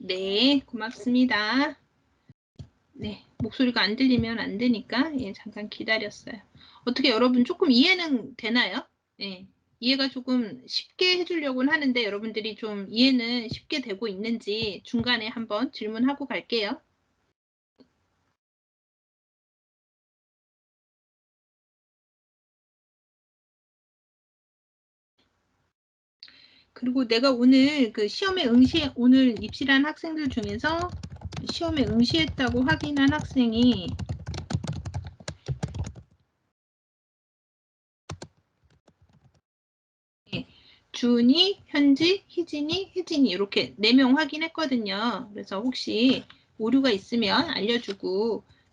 네, 고맙습니다. 네, 목소리가 안 들리면 안 되니까 예, 잠깐 기다렸어요. 어떻게 여러분 조금 이해는 되나요? 예, 이해가 조금 쉽게 해주려고는 하는데 여러분들이 좀 이해는 쉽게 되고 있는지 중간에 한번 질문하고 갈게요. 그리고 내가 오늘 그 시험에 오늘 입시한 학생들 중에서 시험에 응시했다고 확인한 학생이 준이, 현지, 희진이, 혜진이 이렇게 4명 확인했거든요. 그래서 혹시 오류가 있으면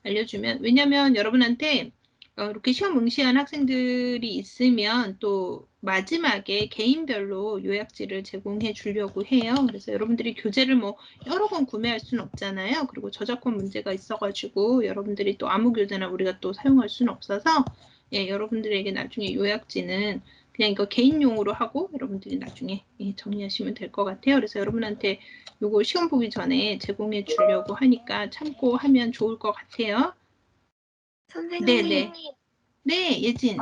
알려주면 왜냐면 여러분한테 이렇게 시험 응시한 학생들이 있으면 또 마지막에 개인별로 요약지를 제공해 주려고 해요. 그래서 여러분들이 교재를 뭐 여러 권 구매할 수는 없잖아요. 그리고 저작권 문제가 있어가지고 여러분들이 또 아무 교재나 우리가 또 사용할 수는 없어서 예, 여러분들에게 나중에 요약지는 그냥 이거 개인용으로 하고 여러분들이 나중에 정리하시면 될 것 같아요. 그래서 여러분한테 이거 시험 보기 전에 제공해 주려고 하니까 참고하면 좋을 것 같아요. 선생님, 네, 예진.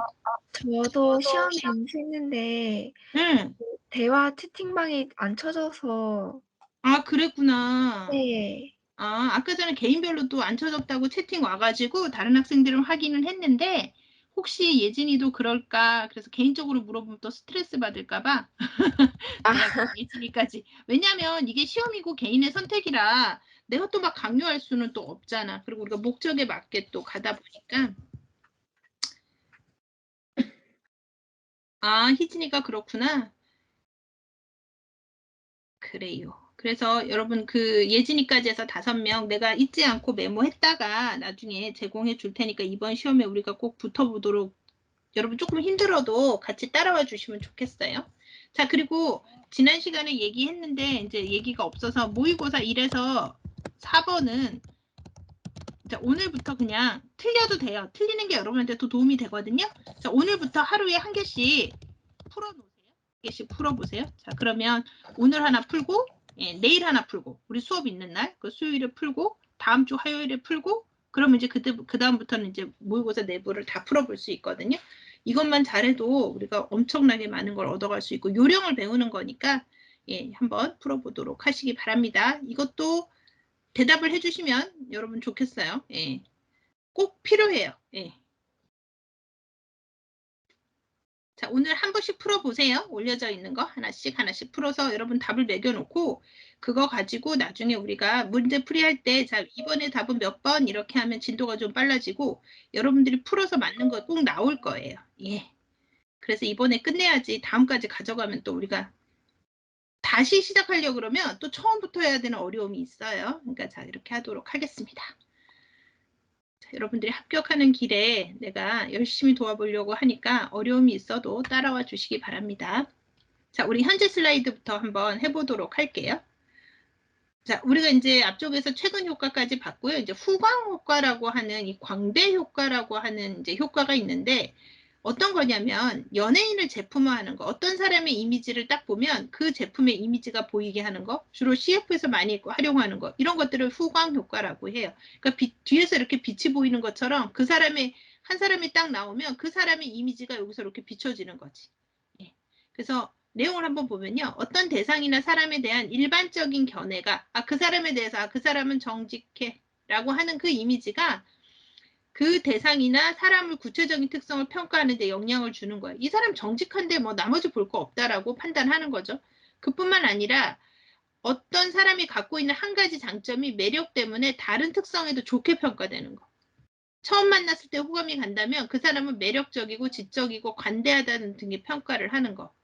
저도 시험에 응시했는데 응. 대화 채팅방이 안 쳐져서 아, 그랬구나. 네. 아, 아까 전에 개인별로 또 안 쳐졌다고 채팅 와가지고 다른 학생들은 확인을 했는데 혹시 예진이도 그럴까? 그래서 개인적으로 물어보면 또 스트레스 받을까봐 내가 예진이까지. 왜냐면 이게 시험이고 개인의 선택이라 내가 또 막 강요할 수는 또 없잖아. 그리고 우리가 목적에 맞게 또 가다 보니까. 아, 희진이가 그렇구나. 그래요. 그래서 여러분 그 예진이까지 해서 5명 내가 잊지 않고 메모했다가 나중에 제공해 줄 테니까 이번 시험에 우리가 꼭 붙어보도록 여러분 조금 힘들어도 같이 따라와 주시면 좋겠어요. 자, 그리고 지난 시간에 얘기했는데 이제 얘기가 없어서 모의고사 1에서 4번은 자, 오늘부터 그냥 틀려도 돼요. 틀리는 게 여러분한테 더 도움이 되거든요. 자, 오늘부터 하루에 한 개씩 풀어놓으세요. 한 개씩 풀어보세요. 자, 그러면 오늘 하나 풀고 예, 내일 하나 풀고 우리 수업 있는 날 그 수요일에 풀고 다음 주 화요일에 풀고 그러면 이제 그 다음부터는 이제 모의고사 내부를 다 풀어볼 수 있거든요. 이것만 잘해도 우리가 엄청나게 많은 걸 얻어갈 수 있고 요령을 배우는 거니까 예, 한번 풀어보도록 하시기 바랍니다. 이것도 대답을 해주시면 여러분 좋겠어요. 예. 꼭 필요해요. 예. 자, 오늘 한 번씩 풀어보세요. 올려져 있는 거 하나씩 풀어서 여러분 답을 매겨놓고 그거 가지고 나중에 우리가 문제 풀이할 때 자, 이번에 답은 몇 번 이렇게 하면 진도가 좀 빨라지고 여러분들이 풀어서 맞는 거 꼭 나올 거예요. 예. 그래서 이번에 끝내야지 다음까지 가져가면 또 우리가 다시 시작하려고 그러면 또 처음부터 해야 되는 어려움이 있어요. 그러니까 자, 이렇게 하도록 하겠습니다. 자, 여러분들이 합격하는 길에 내가 열심히 도와보려고 하니까 어려움이 있어도 따라와 주시기 바랍니다. 자, 우리 현재 슬라이드부터 한번 해보도록 할게요. 자, 우리가 이제 앞쪽에서 최근 효과까지 봤고요. 이제 후광 효과라고 하는 이 광배 효과라고 하는 이제 효과가 있는데 어떤 거냐면 연예인을 제품화하는 거. 어떤 사람의 이미지를 딱 보면 그 제품의 이미지가 보이게 하는 거. 주로 CF에서 많이 활용하는 거. 이런 것들을 후광 효과라고 해요. 그러니까 뒤에서 이렇게 빛이 보이는 것처럼 그 사람의 한 사람이 딱 나오면 그 사람의 이미지가 여기서 이렇게 비춰지는 거지. 예. 그래서 내용을 한번 보면요. 어떤 대상이나 사람에 대한 일반적인 견해가 그 사람에 대해서 그 사람은 정직해 라고 하는 그 이미지가 그 대상이나 사람을 구체적인 특성을 평가하는 데 영향을 주는 거예요. 이 사람 정직한데 뭐 나머지 볼 거 없다라고 판단하는 거죠. 그뿐만 아니라 어떤 사람이 갖고 있는 한 가지 장점이 매력 때문에 다른 특성에도 좋게 평가되는 거. 처음 만났을 때 호감이 간다면 그 사람은 매력적이고 지적이고 관대하다는 등의 평가를 하는 거.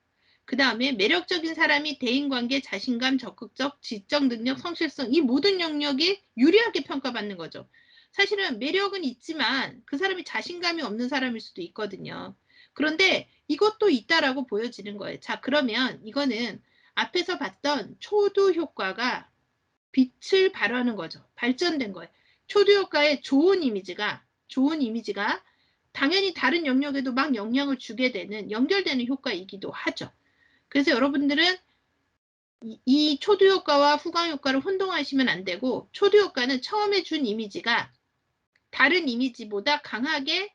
그 다음에 매력적인 사람이 대인관계, 자신감, 적극적, 지적 능력, 성실성 이 모든 영역이 유리하게 평가받는 거죠. 사실은 매력은 있지만 그 사람이 자신감이 없는 사람일 수도 있거든요. 그런데 이것도 있다라고 보여지는 거예요. 자, 그러면 이거는 앞에서 봤던 초두 효과가 빛을 발하는 거죠. 발전된 거예요. 초두 효과의 좋은 이미지가 당연히 다른 영역에도 막 영향을 주게 되는 연결되는 효과이기도 하죠. 그래서 여러분들은 이 초두 효과와 후광 효과를 혼동하시면 안 되고, 초두 효과는 처음에 준 이미지가 다른 이미지보다 강하게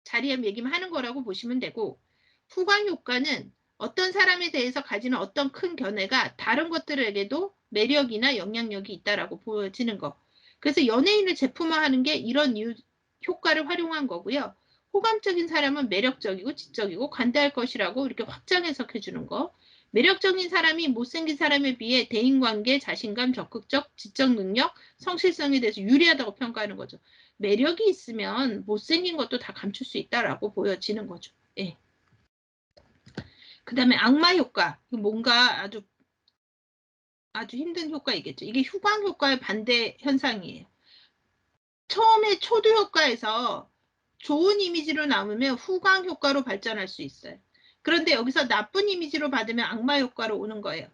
자리매김하는 거라고 보시면 되고, 후광 효과는 어떤 사람에 대해서 가지는 어떤 큰 견해가 다른 것들에게도 매력이나 영향력이 있다라고 보여지는 거. 그래서 연예인을 제품화하는 게 이런 효과를 활용한 거고요. 호감적인 사람은 매력적이고 지적이고 관대할 것이라고 이렇게 확장 해석해 주는 거. 매력적인 사람이 못생긴 사람에 비해 대인관계, 자신감, 적극적, 지적 능력, 성실성에 대해서 유리하다고 평가하는 거죠. 매력이 있으면 못생긴 것도 다 감출 수 있다라고 보여지는 거죠. 예. 그 다음에 악마 효과. 뭔가 아주 힘든 효과이겠죠. 이게 후광 효과의 반대 현상이에요. 처음에 초두 효과에서 좋은 이미지로 남으면 후광 효과로 발전할 수 있어요. 그런데 여기서 나쁜 이미지로 받으면 악마 효과로 오는 거예요.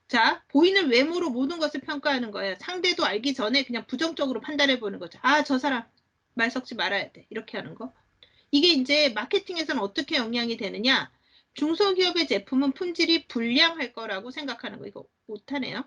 자, 보이는 외모로 모든 것을 평가하는 거예요. 상대도 알기 전에 그냥 부정적으로 판단해 보는 거죠. 아, 저 사람 말 섞지 말아야 돼. 이렇게 하는 거. 이게 이제 마케팅에서는 어떻게 영향이 되느냐? 중소기업의 제품은 품질이 불량할 거라고 생각하는 거. 이거 못하네요.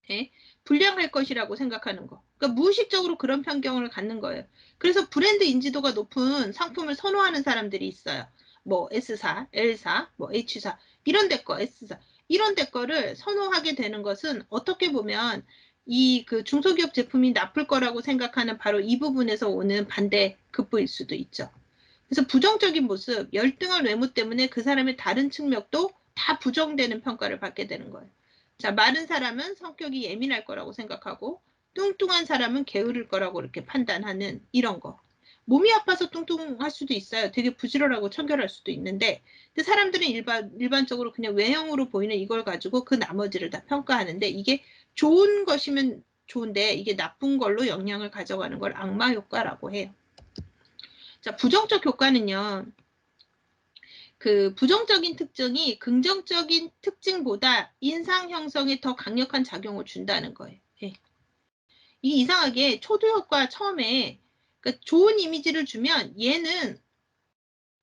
네? 불량할 것이라고 생각하는 거. 그러니까 무의식적으로 그런 편견을 갖는 거예요. 그래서 브랜드 인지도가 높은 상품을 선호하는 사람들이 있어요. 뭐 S사, L사, 뭐 H사 이런 데 거, S사 이런 데 거를 선호하게 되는 것은 어떻게 보면 이 그 중소기업 제품이 나쁠 거라고 생각하는 바로 이 부분에서 오는 반대 급부일 수도 있죠. 그래서 부정적인 모습, 열등한 외모 때문에 그 사람의 다른 측면도 다 부정되는 평가를 받게 되는 거예요. 자, 마른 사람은 성격이 예민할 거라고 생각하고 뚱뚱한 사람은 게으를 거라고 이렇게 판단하는 이런 거. 몸이 아파서 뚱뚱할 수도 있어요. 되게 부지런하고 청결할 수도 있는데 근데 사람들은 일반적으로 그냥 외형으로 보이는 이걸 가지고 그 나머지를 다 평가하는데 이게 좋은 것이면 좋은데 이게 나쁜 걸로 영향을 가져가는 걸 악마 효과라고 해요. 자, 부정적 효과는요. 그 부정적인 특징이 긍정적인 특징보다 인상 형성에 더 강력한 작용을 준다는 거예요. 예. 이 이상하게 초두 효과 처음에 그러니까 좋은 이미지를 주면 얘는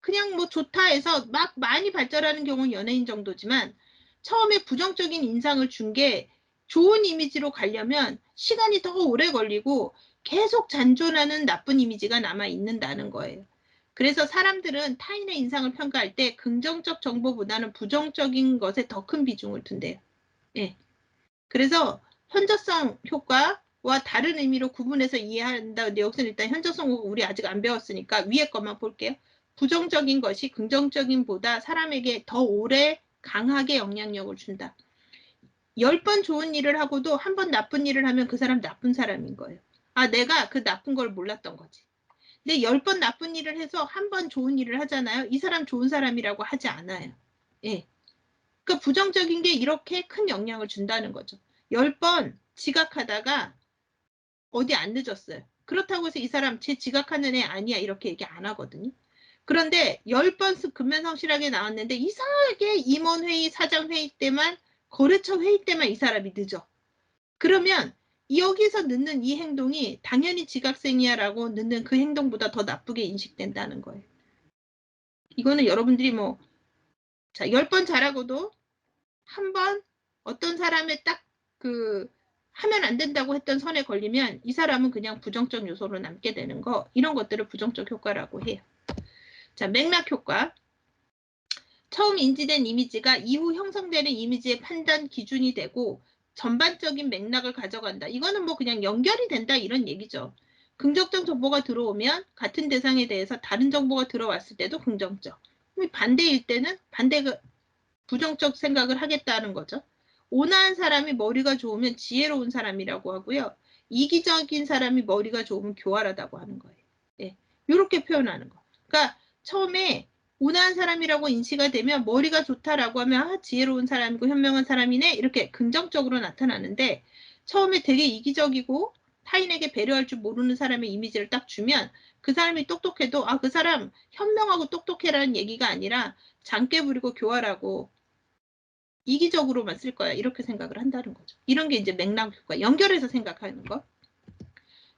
그냥 뭐 좋다 해서 막 많이 발전하는 경우는 연예인 정도지만 처음에 부정적인 인상을 준 게 좋은 이미지로 가려면 시간이 더 오래 걸리고 계속 잔존하는 나쁜 이미지가 남아 있는다는 거예요. 그래서 사람들은 타인의 인상을 평가할 때 긍정적 정보보다는 부정적인 것에 더 큰 비중을 둔대요. 예. 그래서 현저성 효과와 다른 의미로 구분해서 이해한다. 근데 여기서는 일단 현저성 효과 우리 아직 안 배웠으니까 위에 것만 볼게요. 부정적인 것이 긍정적인보다 사람에게 더 오래 강하게 영향력을 준다. 10번 좋은 일을 하고도 한 번 나쁜 일을 하면 그 사람 나쁜 사람인 거예요. 아, 내가 그 나쁜 걸 몰랐던 거지. 근데 10번 나쁜 일을 해서 한 번 좋은 일을 하잖아요. 이 사람 좋은 사람이라고 하지 않아요. 예. 그러니까 부정적인 게 이렇게 큰 영향을 준다는 거죠. 10번 지각하다가 어디 안 늦었어요. 그렇다고 해서 이 사람 제 지각하는 애 아니야 이렇게 얘기 안 하거든요. 그런데 10번 근면성실하게 나왔는데 이상하게 임원회의, 사장회의 때만 거래처 회의 때만 이 사람이 늦어. 그러면 여기서 늦는 이 행동이 당연히 지각생이야라고 늦는 그 행동보다 더 나쁘게 인식된다는 거예요. 이거는 여러분들이 뭐 자, 10번 잘하고도 한 번 어떤 사람의 딱 그 하면 안 된다고 했던 선에 걸리면 이 사람은 그냥 부정적 요소로 남게 되는 거 이런 것들을 부정적 효과라고 해요. 자, 맥락 효과. 처음 인지된 이미지가 이후 형성되는 이미지의 판단 기준이 되고 전반적인 맥락을 가져간다. 이거는 뭐 그냥 연결이 된다 이런 얘기죠. 긍정적 정보가 들어오면 같은 대상에 대해서 다른 정보가 들어왔을 때도 긍정적. 반대일 때는 부정적 생각을 하겠다는 거죠. 온화한 사람이 머리가 좋으면 지혜로운 사람이라고 하고요. 이기적인 사람이 머리가 좋으면 교활하다고 하는 거예요. 예, 이렇게 표현하는 거. 그러니까 처음에 온화한 사람이라고 인식이 되면 머리가 좋다라고 하면 아, 지혜로운 사람이고 현명한 사람이네 이렇게 긍정적으로 나타나는데 처음에 되게 이기적이고 타인에게 배려할 줄 모르는 사람의 이미지를 딱 주면 그 사람이 똑똑해도 아, 그 사람 현명하고 똑똑해라는 얘기가 아니라 장깨 부리고 교활하고 이기적으로만 쓸 거야. 이렇게 생각을 한다는 거죠. 이런 게 이제 맥락 효과. 연결해서 생각하는 거.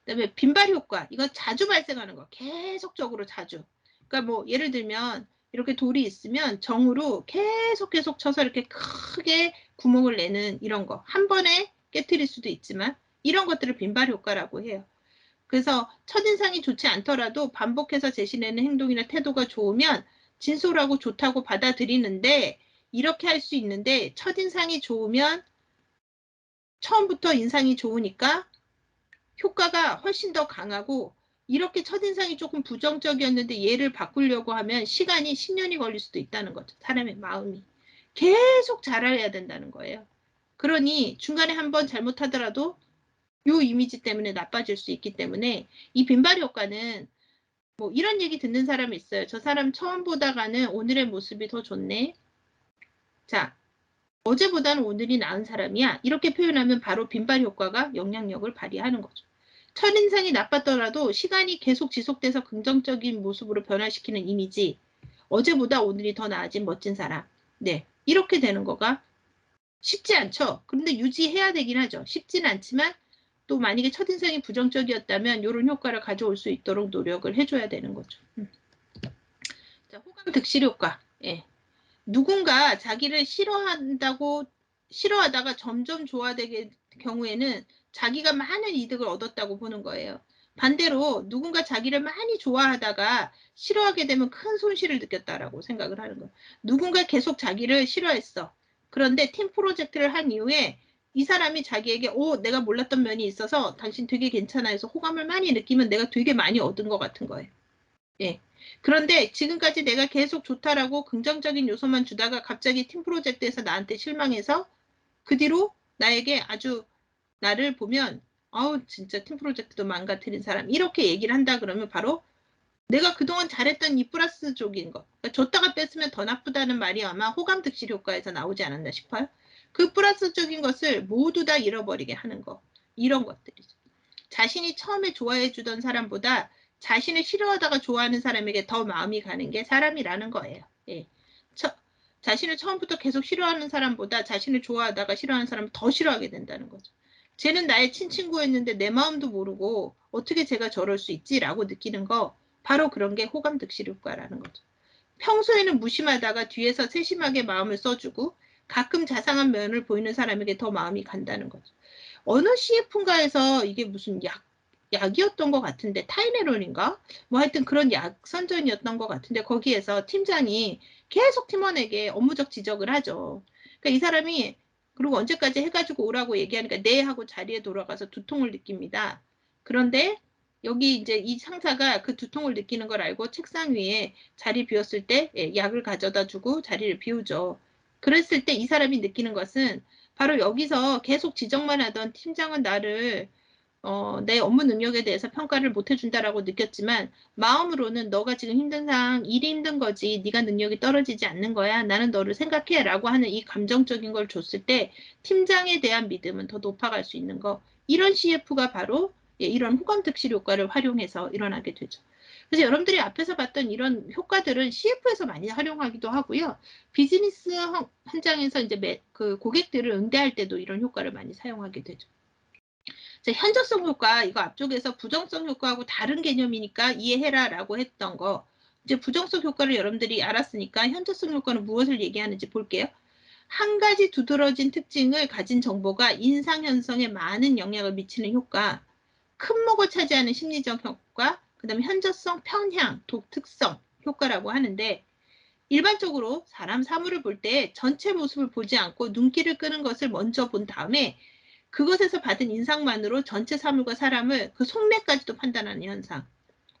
그다음에 빈발 효과. 이건 자주 발생하는 거. 계속적으로 자주. 그러니까 뭐 예를 들면 이렇게 돌이 있으면 정으로 계속 쳐서 이렇게 크게 구멍을 내는 이런 거. 한 번에 깨트릴 수도 있지만 이런 것들을 빈발 효과라고 해요. 그래서 첫인상이 좋지 않더라도 반복해서 제시되는 행동이나 태도가 좋으면 진솔하고 좋다고 받아들이는데 이렇게 할 수 있는데 첫인상이 좋으면 처음부터 인상이 좋으니까 효과가 훨씬 더 강하고 이렇게 첫인상이 조금 부정적이었는데 얘를 바꾸려고 하면 시간이 10년이 걸릴 수도 있다는 거죠. 사람의 마음이. 계속 잘해야 된다는 거예요. 그러니 중간에 한번 잘못하더라도 요 이미지 때문에 나빠질 수 있기 때문에 이 빈발 효과는 뭐 이런 얘기 듣는 사람이 있어요. 저 사람 처음 보다가는 오늘의 모습이 더 좋네. 자, 어제보다는 오늘이 나은 사람이야. 이렇게 표현하면 바로 빈발 효과가 영향력을 발휘하는 거죠. 첫인상이 나빴더라도 시간이 계속 지속돼서 긍정적인 모습으로 변화시키는 이미지. 어제보다 오늘이 더 나아진 멋진 사람. 네, 이렇게 되는 거가 쉽지 않죠. 그런데 유지해야 되긴 하죠. 쉽지는 않지만 또 만약에 첫인상이 부정적이었다면 이런 효과를 가져올 수 있도록 노력을 해줘야 되는 거죠. 자, 호감 득실 효과. 예. 누군가 자기를 싫어하다가 점점 좋아되게 경우에는 자기가 많은 이득을 얻었다고 보는 거예요. 반대로 누군가 자기를 많이 좋아하다가 싫어하게 되면 큰 손실을 느꼈다라고 생각을 하는 거예요. 누군가 계속 자기를 싫어했어. 그런데 팀 프로젝트를 한 이후에 이 사람이 자기에게 내가 몰랐던 면이 있어서 당신 되게 괜찮아 해서 호감을 많이 느끼면 내가 되게 많이 얻은 것 같은 거예요. 예. 그런데 지금까지 내가 계속 좋다라고 긍정적인 요소만 주다가 갑자기 팀 프로젝트에서 나한테 실망해서 그 뒤로 나에게 아주 나를 보면 아우 진짜 팀 프로젝트도 망가뜨린 사람 이렇게 얘기를 한다 그러면 바로 내가 그동안 잘했던 이 플러스 쪽인 거. 그러니까 줬다가 뺐으면 더 나쁘다는 말이 아마 호감 득실 효과에서 나오지 않았나 싶어요. 그 플러스적인 것을 모두 다 잃어버리게 하는 거. 이런 것들이죠. 자신이 처음에 좋아해 주던 사람보다 자신을 싫어하다가 좋아하는 사람에게 더 마음이 가는 게 사람이라는 거예요. 예. 자신을 처음부터 계속 싫어하는 사람보다 자신을 좋아하다가 싫어하는 사람을 더 싫어하게 된다는 거죠. 쟤는 나의 친친구였는데 내 마음도 모르고 어떻게 제가 저럴 수 있지라고 느끼는 거 바로 그런 게 호감 득실 효과라는 거죠. 평소에는 무심하다가 뒤에서 세심하게 마음을 써주고 가끔 자상한 면을 보이는 사람에게 더 마음이 간다는 거죠. 어느 CF인가에서 이게 무슨 약이었던 것 같은데 타이레놀인가? 뭐 하여튼 그런 약 선전이었던 것 같은데 거기에서 팀장이 계속 팀원에게 업무적 지적을 하죠. 그러니까 이 사람이 그리고 언제까지 해가지고 오라고 얘기하니까 네 하고 자리에 돌아가서 두통을 느낍니다. 그런데 여기 이제 이 상사가 그 두통을 느끼는 걸 알고 책상 위에 자리 비웠을 때 약을 가져다 주고 자리를 비우죠. 그랬을 때 이 사람이 느끼는 것은 바로 여기서 계속 지적만 하던 팀장은 나를 내 업무 능력에 대해서 평가를 못 해준다라고 느꼈지만 마음으로는 너가 지금 힘든 상황, 일이 힘든 거지. 네가 능력이 떨어지지 않는 거야. 나는 너를 생각해. 라고 하는 이 감정적인 걸 줬을 때 팀장에 대한 믿음은 더 높아갈 수 있는 거. 이런 CF가 바로 이런 호감 득실 효과를 활용해서 일어나게 되죠. 그래서 여러분들이 앞에서 봤던 이런 효과들은 CF에서 많이 활용하기도 하고요. 비즈니스 현장에서 이제 그 고객들을 응대할 때도 이런 효과를 많이 사용하게 되죠. 현저성 효과, 이거 앞쪽에서 부정성 효과하고 다른 개념이니까 이해해라 라고 했던 거. 이제 부정성 효과를 여러분들이 알았으니까 현저성 효과는 무엇을 얘기하는지 볼게요. 한 가지 두드러진 특징을 가진 정보가 인상 형성에 많은 영향을 미치는 효과, 큰 목을 차지하는 심리적 효과, 그 다음에 현저성, 편향, 독특성 효과라고 하는데 일반적으로 사람 사물을 볼 때 전체 모습을 보지 않고 눈길을 끄는 것을 먼저 본 다음에 그것에서 받은 인상만으로 전체 사물과 사람을 그 속내까지도 판단하는 현상.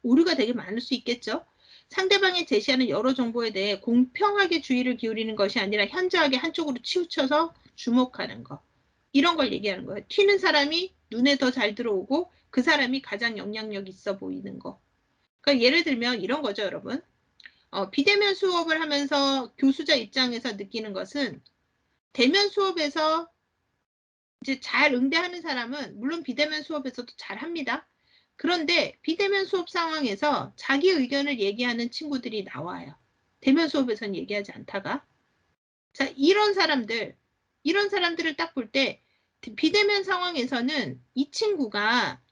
오류가 되게 많을 수 있겠죠. 상대방이 제시하는 여러 정보에 대해 공평하게 주의를 기울이는 것이 아니라 현저하게 한쪽으로 치우쳐서 주목하는 것. 이런 걸 얘기하는 거예요. 튀는 사람이 눈에 더 잘 들어오고 그 사람이 가장 영향력 있어 보이는 거. 그러니까 예를 들면 이런 거죠, 여러분. 비대면 수업을 하면서 교수자 입장에서 느끼는 것은 대면 수업에서 이제 잘 응대하는 사람은 물론 비대면 수업에서도 잘 합니다. 그런데 비대면 수업 상황에서 자기 의견을 얘기하는 친구들이 나와요. 대면 수업에서는 얘기하지 않다가. 자, 이런 사람들을 딱 볼 때 비대면 상황에서는 이 친구가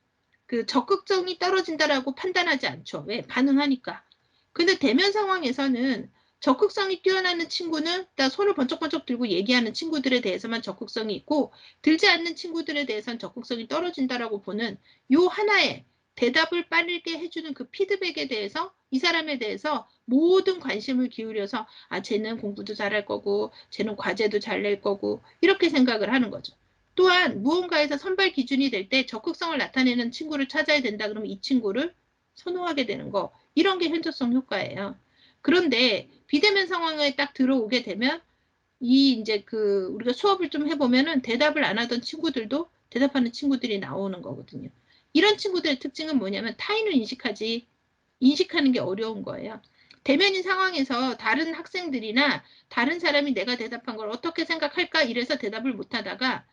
그 적극성이 떨어진다라고 판단하지 않죠. 왜? 반응하니까. 근데 대면 상황에서는 적극성이 뛰어나는 친구는 딱 손을 번쩍번쩍 들고 얘기하는 친구들에 대해서만 적극성이 있고 들지 않는 친구들에 대해서는 적극성이 떨어진다라고 보는 요 하나의 대답을 빠르게 해주는 그 피드백에 대해서 이 사람에 대해서 모든 관심을 기울여서 아 쟤는 공부도 잘할 거고 쟤는 과제도 잘 낼 거고 이렇게 생각을 하는 거죠. 또한 무언가에서 선발 기준이 될 때 적극성을 나타내는 친구를 찾아야 된다 그러면 이 친구를 선호하게 되는 거 이런 게 현저성 효과예요. 그런데 비대면 상황에 딱 들어오게 되면 이 이제 그 우리가 수업을 좀 해보면은 대답을 안 하던 친구들도 대답하는 친구들이 나오는 거거든요. 이런 친구들의 특징은 뭐냐면 타인을 인식하는 게 어려운 거예요. 대면인 상황에서 다른 학생들이나 다른 사람이 내가 대답한 걸 어떻게 생각할까 이래서 대답을 못 하다가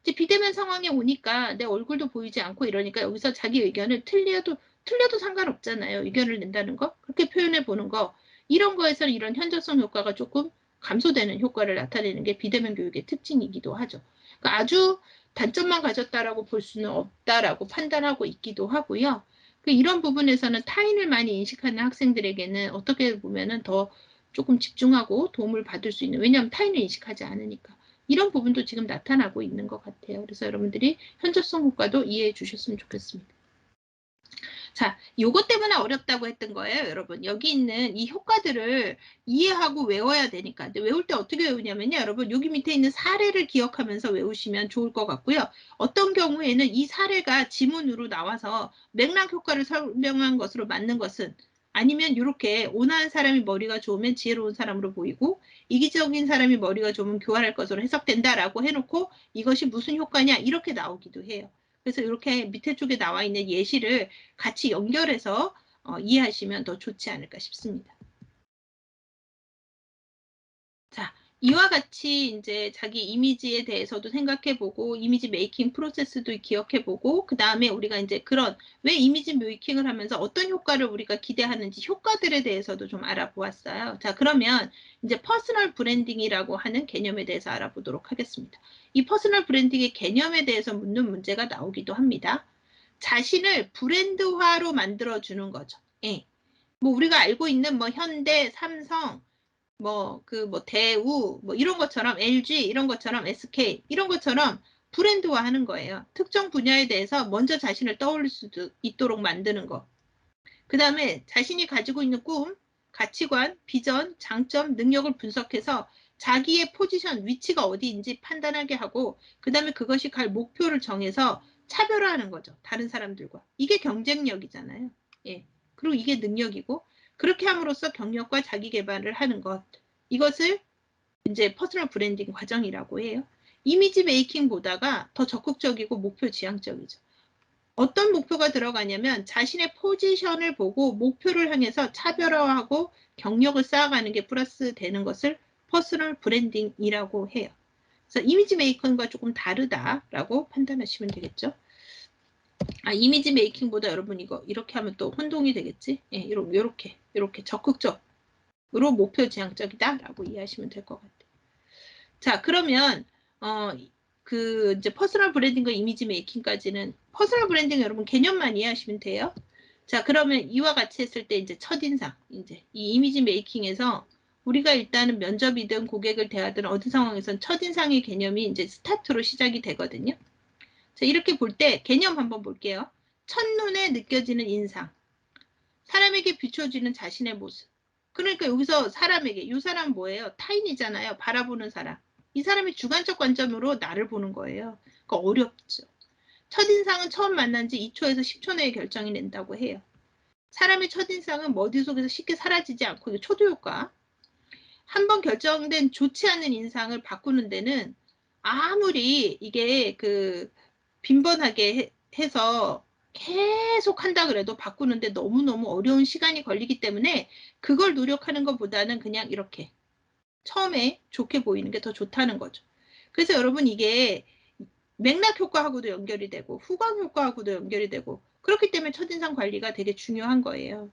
이제 비대면 상황에 오니까 내 얼굴도 보이지 않고 이러니까 여기서 자기 의견을 틀려도 상관없잖아요. 의견을 낸다는 거 그렇게 표현해 보는 거 이런 거에서 이런 현저성 효과가 조금 감소되는 효과를 나타내는 게 비대면 교육의 특징이기도 하죠. 그러니까 아주 단점만 가졌다라고 볼 수는 없다라고 판단하고 있기도 하고요. 이런 부분에서는 타인을 많이 인식하는 학생들에게는 어떻게 보면은 더 조금 집중하고 도움을 받을 수 있는, 왜냐하면 타인을 인식하지 않으니까. 이런 부분도 지금 나타나고 있는 것 같아요. 그래서 여러분들이 현저성 효과도 이해해 주셨으면 좋겠습니다. 자, 요것 때문에 어렵다고 했던 거예요, 여러분. 여기 있는 이 효과들을 이해하고 외워야 되니까. 근데 외울 때 어떻게 외우냐면요, 여러분. 여기 밑에 있는 사례를 기억하면서 외우시면 좋을 것 같고요. 어떤 경우에는 이 사례가 지문으로 나와서 맥락 효과를 설명한 것으로 맞는 것은 아니면 이렇게 온화한 사람이 머리가 좋으면 지혜로운 사람으로 보이고 이기적인 사람이 머리가 좋으면 교활할 것으로 해석된다라고 해놓고 이것이 무슨 효과냐 이렇게 나오기도 해요. 그래서 이렇게 밑에 쪽에 나와 있는 예시를 같이 연결해서 이해하시면 더 좋지 않을까 싶습니다. 자, 이와 같이 이제 자기 이미지에 대해서도 생각해보고 이미지 메이킹 프로세스도 기억해보고 그 다음에 우리가 이제 그런 왜 이미지 메이킹을 하면서 어떤 효과를 우리가 기대하는지 효과들에 대해서도 좀 알아보았어요. 자, 그러면 이제 퍼스널 브랜딩이라고 하는 개념에 대해서 알아보도록 하겠습니다. 이 퍼스널 브랜딩의 개념에 대해서 묻는 문제가 나오기도 합니다. 자신을 브랜드화로 만들어주는 거죠. 예. 뭐 우리가 알고 있는 뭐 현대, 삼성, 대우, 이런 것처럼 LG, 이런 것처럼 SK, 이런 것처럼 브랜드화 하는 거예요. 특정 분야에 대해서 먼저 자신을 떠올릴 수 있도록 만드는 거. 그 다음에 자신이 가지고 있는 꿈, 가치관, 비전, 장점, 능력을 분석해서 자기의 포지션, 위치가 어디인지 판단하게 하고 그 다음에 그것이 갈 목표를 정해서 차별화하는 거죠. 다른 사람들과. 이게 경쟁력이잖아요. 예. 그리고 이게 능력이고 그렇게 함으로써 경력과 자기 개발을 하는 것. 이것을 이제 퍼스널 브랜딩 과정이라고 해요. 이미지 메이킹보다가 더 적극적이고 목표 지향적이죠. 어떤 목표가 들어가냐면 자신의 포지션을 보고 목표를 향해서 차별화하고 경력을 쌓아가는 게 플러스 되는 것을 퍼스널 브랜딩이라고 해요. 그래서 이미지 메이킹과 조금 다르다라고 판단하시면 되겠죠. 아, 이미지 메이킹보다 여러분 이거 이렇게 하면 또 혼동이 되겠지? 예, 이렇게 적극적으로 목표 지향적이다라고 이해하시면 될 것 같아요. 자, 그러면 이제 퍼스널 브랜딩과 이미지 메이킹까지는 퍼스널 브랜딩 여러분 개념만 이해하시면 돼요. 자, 그러면 이와 같이 했을 때 이제 첫인상, 이제 이 이미지 메이킹에서 우리가 일단은 면접이든 고객을 대하든 어떤 상황에선 첫인상의 개념이 이제 스타트로 시작이 되거든요. 자, 이렇게 볼 때 개념 한번 볼게요. 첫눈에 느껴지는 인상, 사람에게 비춰지는 자신의 모습. 그러니까 여기서 사람에게, 이 사람 뭐예요? 타인이잖아요. 바라보는 사람. 이 사람이 주관적 관점으로 나를 보는 거예요. 그러니까 어렵죠. 첫인상은 처음 만난 지 2초에서 10초 내에 결정이 낸다고 해요. 사람의 첫인상은 머릿속에서 쉽게 사라지지 않고 이게 초도효과. 한번 결정된 좋지 않은 인상을 바꾸는 데는 아무리 이게 빈번하게 해서 계속 한다 그래도 바꾸는데 너무너무 어려운 시간이 걸리기 때문에 그걸 노력하는 것보다는 그냥 이렇게 처음에 좋게 보이는 게 더 좋다는 거죠. 그래서 여러분 이게 맥락 효과하고도 연결이 되고 후광 효과하고도 연결이 되고 그렇기 때문에 첫인상 관리가 되게 중요한 거예요.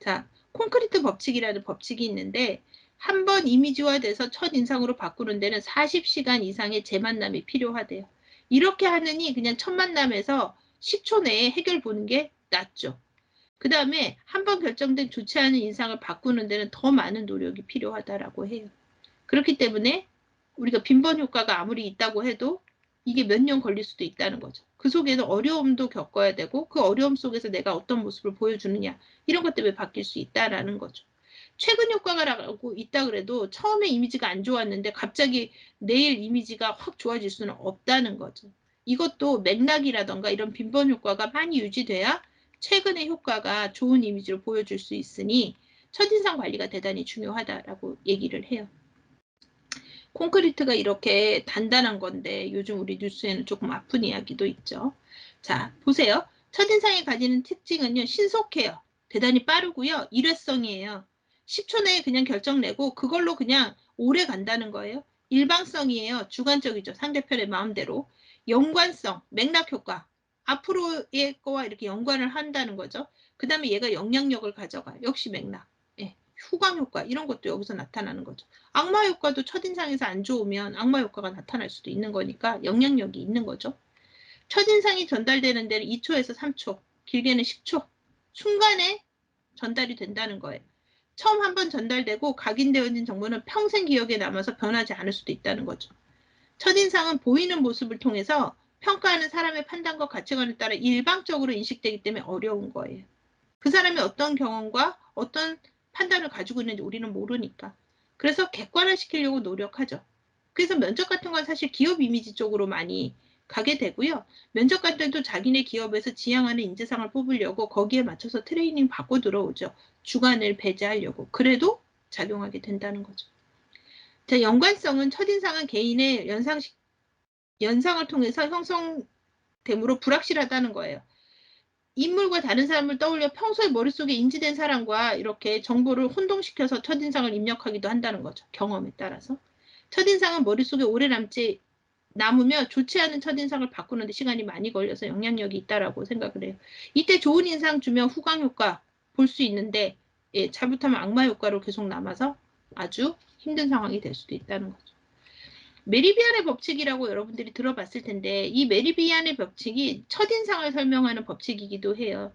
자, 콘크리트 법칙이라는 법칙이 있는데 한 번 이미지화돼서 첫인상으로 바꾸는 데는 40시간 이상의 재만남이 필요하대요. 이렇게 하느니 그냥 첫 만남에서 10초 내에 해결 보는 게 낫죠. 그 다음에 한번 결정된 좋지 않은 인상을 바꾸는 데는 더 많은 노력이 필요하다라고 해요. 그렇기 때문에 우리가 빈번 효과가 아무리 있다고 해도 이게 몇 년 걸릴 수도 있다는 거죠. 그 속에는 어려움도 겪어야 되고 그 어려움 속에서 내가 어떤 모습을 보여주느냐 이런 것 때문에 바뀔 수 있다라는 거죠. 최근 효과가 라고 있다 그래도 처음에 이미지가 안 좋았는데 갑자기 내일 이미지가 확 좋아질 수는 없다는 거죠. 이것도 맥락이라던가 이런 빈번 효과가 많이 유지돼야 최근의 효과가 좋은 이미지를 보여줄 수 있으니 첫인상 관리가 대단히 중요하다라고 얘기를 해요. 콘크리트가 이렇게 단단한 건데 요즘 우리 뉴스에는 조금 아픈 이야기도 있죠. 자, 보세요. 첫인상이 가지는 특징은요. 신속해요. 대단히 빠르고요. 일회성이에요. 10초 내에 그냥 결정 내고 그걸로 그냥 오래 간다는 거예요. 일방성이에요. 주관적이죠. 상대편의 마음대로. 연관성, 맥락 효과. 앞으로의 거와 이렇게 연관을 한다는 거죠. 그 다음에 얘가 영향력을 가져가. 역시 맥락. 예. 후광 효과 이런 것도 여기서 나타나는 거죠. 악마 효과도 첫인상에서 안 좋으면 악마 효과가 나타날 수도 있는 거니까 영향력이 있는 거죠. 첫인상이 전달되는 데는 2초에서 3초, 길게는 10초. 순간에 전달이 된다는 거예요. 처음 한번 전달되고 각인되어진 정보는 평생 기억에 남아서 변하지 않을 수도 있다는 거죠. 첫인상은 보이는 모습을 통해서 평가하는 사람의 판단과 가치관에 따라 일방적으로 인식되기 때문에 어려운 거예요. 그 사람이 어떤 경험과 어떤 판단을 가지고 있는지 우리는 모르니까. 그래서 객관화시키려고 노력하죠. 그래서 면접 같은 건 사실 기업 이미지 쪽으로 많이 가게 되고요. 면접 같은 때도 자기네 기업에서 지향하는 인재상을 뽑으려고 거기에 맞춰서 트레이닝 받고 들어오죠. 주관을 배제하려고. 그래도 작용하게 된다는 거죠. 자, 연관성은 첫인상은 개인의 연상을 통해서 형성되므로 불확실하다는 거예요. 인물과 다른 사람을 떠올려 평소에 머릿속에 인지된 사람과 이렇게 정보를 혼동시켜서 첫인상을 입력하기도 한다는 거죠. 경험에 따라서. 첫인상은 머릿속에 오래 남으며 좋지 않은 첫인상을 바꾸는데 시간이 많이 걸려서 영향력이 있다라고 생각을 해요. 이때 좋은 인상 주면 후광 효과 볼 수 있는데 예, 잘못하면 악마 효과로 계속 남아서 아주 힘든 상황이 될 수도 있다는 거죠. 메리비안의 법칙이라고 여러분들이 들어봤을 텐데 이 메리비안의 법칙이 첫인상을 설명하는 법칙이기도 해요.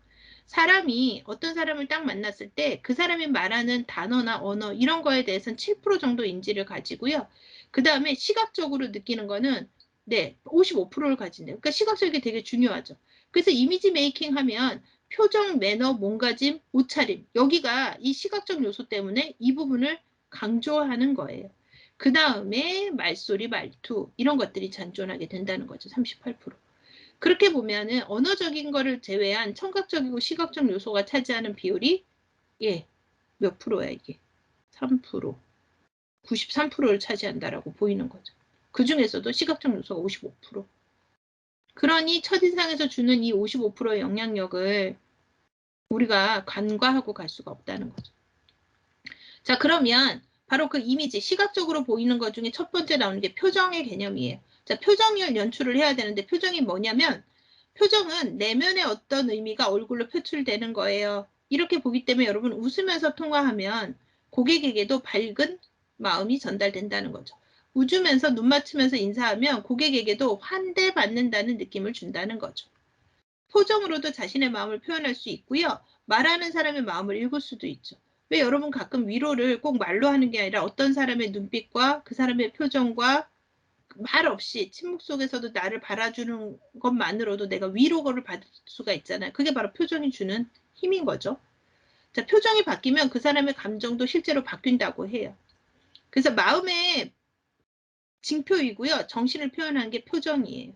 사람이 어떤 사람을 딱 만났을 때 그 사람이 말하는 단어나 언어 이런 거에 대해서는 7% 정도 인지를 가지고요. 그 다음에 시각적으로 느끼는 거는 네, 55%를 가진대요. 그러니까 시각적이 되게 중요하죠. 그래서 이미지 메이킹 하면 표정, 매너, 몸가짐, 옷차림 여기가 이 시각적 요소 때문에 이 부분을 강조하는 거예요. 그 다음에 말소리, 말투 이런 것들이 잔존하게 된다는 거죠. 38%. 그렇게 보면은 언어적인 거를 제외한 청각적이고 시각적 요소가 차지하는 비율이 예, 몇 프로야 이게? 3%, 93%를 차지한다라고 보이는 거죠. 그 중에서도 시각적 요소가 55%. 그러니 첫인상에서 주는 이 55%의 영향력을 우리가 간과하고 갈 수가 없다는 거죠. 자, 그러면 바로 그 이미지, 시각적으로 보이는 것 중에 첫 번째 나오는 게 표정의 개념이에요. 자, 표정을 연출을 해야 되는데 표정이 뭐냐면 표정은 내면의 어떤 의미가 얼굴로 표출되는 거예요. 이렇게 보기 때문에 여러분 웃으면서 통화하면 고객에게도 밝은 마음이 전달된다는 거죠. 웃으면서 눈 맞추면서 인사하면 고객에게도 환대받는다는 느낌을 준다는 거죠. 표정으로도 자신의 마음을 표현할 수 있고요. 말하는 사람의 마음을 읽을 수도 있죠. 왜 여러분 가끔 위로를 꼭 말로 하는 게 아니라 어떤 사람의 눈빛과 그 사람의 표정과 말 없이 침묵 속에서도 나를 바라주는 것만으로도 내가 위로를 받을 수가 있잖아요. 그게 바로 표정이 주는 힘인 거죠. 자, 표정이 바뀌면 그 사람의 감정도 실제로 바뀐다고 해요. 그래서 마음의 징표이고요. 정신을 표현하는 게 표정이에요.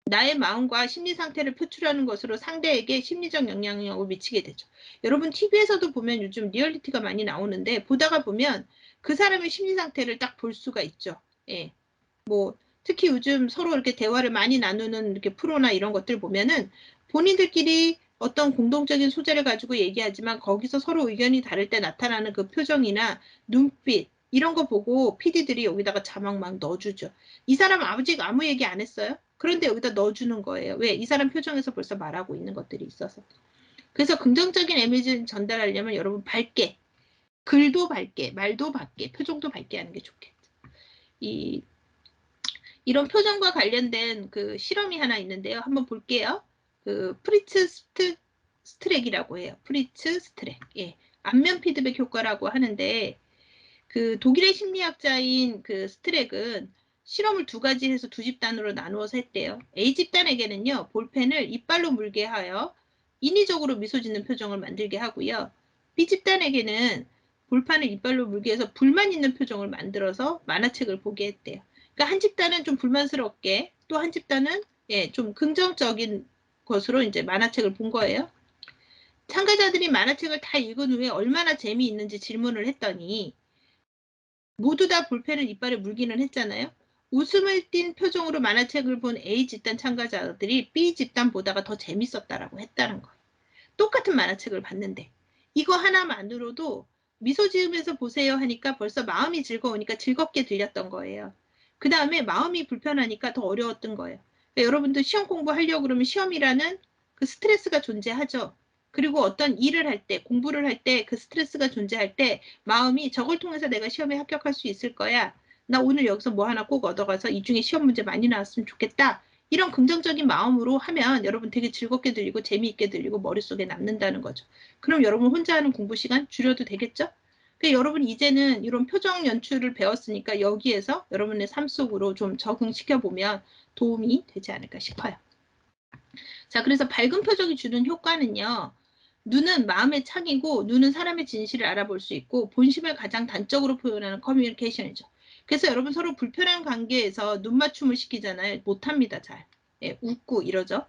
나의 마음과 심리 상태를 표출하는 것으로 상대에게 심리적 영향력을 미치게 되죠. 여러분 TV에서도 보면 요즘 리얼리티가 많이 나오는데 보다가 보면 그 사람의 심리 상태를 딱 볼 수가 있죠. 예. 뭐 특히 요즘 서로 이렇게 대화를 많이 나누는 이렇게 프로나 이런 것들 보면은 본인들끼리 어떤 공동적인 소재를 가지고 얘기하지만 거기서 서로 의견이 다를 때 나타나는 그 표정이나 눈빛 이런 거 보고 PD들이 여기다가 자막 막 넣어주죠. 이 사람 아직 아무 얘기 안 했어요? 그런데 여기다 넣어주는 거예요. 왜? 이 사람 표정에서 벌써 말하고 있는 것들이 있어서. 그래서 긍정적인 이미지를 전달하려면 여러분 밝게, 글도 밝게, 말도 밝게, 표정도 밝게 하는 게 좋겠죠. 이런 표정과 관련된 그 실험이 하나 있는데요. 한번 볼게요. 그 프리츠 스트렉이라고 해요. 프리츠 스트렉. 예. 안면 피드백 효과라고 하는데 그 독일의 심리학자인 그 스트렉은 실험을 두 가지 해서 두 집단으로 나누어서 했대요. A 집단에게는요, 볼펜을 이빨로 물게 하여 인위적으로 미소 짓는 표정을 만들게 하고요. B 집단에게는 볼펜을 이빨로 물게 해서 불만 있는 표정을 만들어서 만화책을 보게 했대요. 그러니까 한 집단은 좀 불만스럽게, 또 한 집단은 예, 좀 긍정적인 것으로 이제 만화책을 본 거예요. 참가자들이 만화책을 다 읽은 후에 얼마나 재미있는지 질문을 했더니 모두 다 볼펜을 이빨에 물기는 했잖아요. 웃음을 띤 표정으로 만화책을 본 A 집단 참가자들이 B 집단 보다가 더 재밌었다라고 했다는 거예요. 똑같은 만화책을 봤는데 이거 하나만으로도 미소 지으면서 보세요 하니까 벌써 마음이 즐거우니까 즐겁게 들렸던 거예요. 그 다음에 마음이 불편하니까 더 어려웠던 거예요. 그러니까 여러분도 시험 공부하려고 그러면 시험이라는 그 스트레스가 존재하죠. 그리고 어떤 일을 할 때, 공부를 할 때 그 스트레스가 존재할 때 마음이 저걸 통해서 내가 시험에 합격할 수 있을 거야. 나 오늘 여기서 뭐 하나 꼭 얻어가서 이 중에 시험 문제 많이 나왔으면 좋겠다. 이런 긍정적인 마음으로 하면 여러분 되게 즐겁게 들리고 재미있게 들리고 머릿속에 남는다는 거죠. 그럼 여러분 혼자 하는 공부 시간 줄여도 되겠죠? 그러니까 여러분 이제는 이런 표정 연출을 배웠으니까 여기에서 여러분의 삶 속으로 좀 적응시켜보면 도움이 되지 않을까 싶어요. 자, 그래서 밝은 표정이 주는 효과는요. 눈은 마음의 창이고 눈은 사람의 진실을 알아볼 수 있고 본심을 가장 단적으로 표현하는 커뮤니케이션이죠. 그래서 여러분 서로 불편한 관계에서 눈 맞춤을 시키잖아요. 못합니다. 잘. 예, 웃고 이러죠.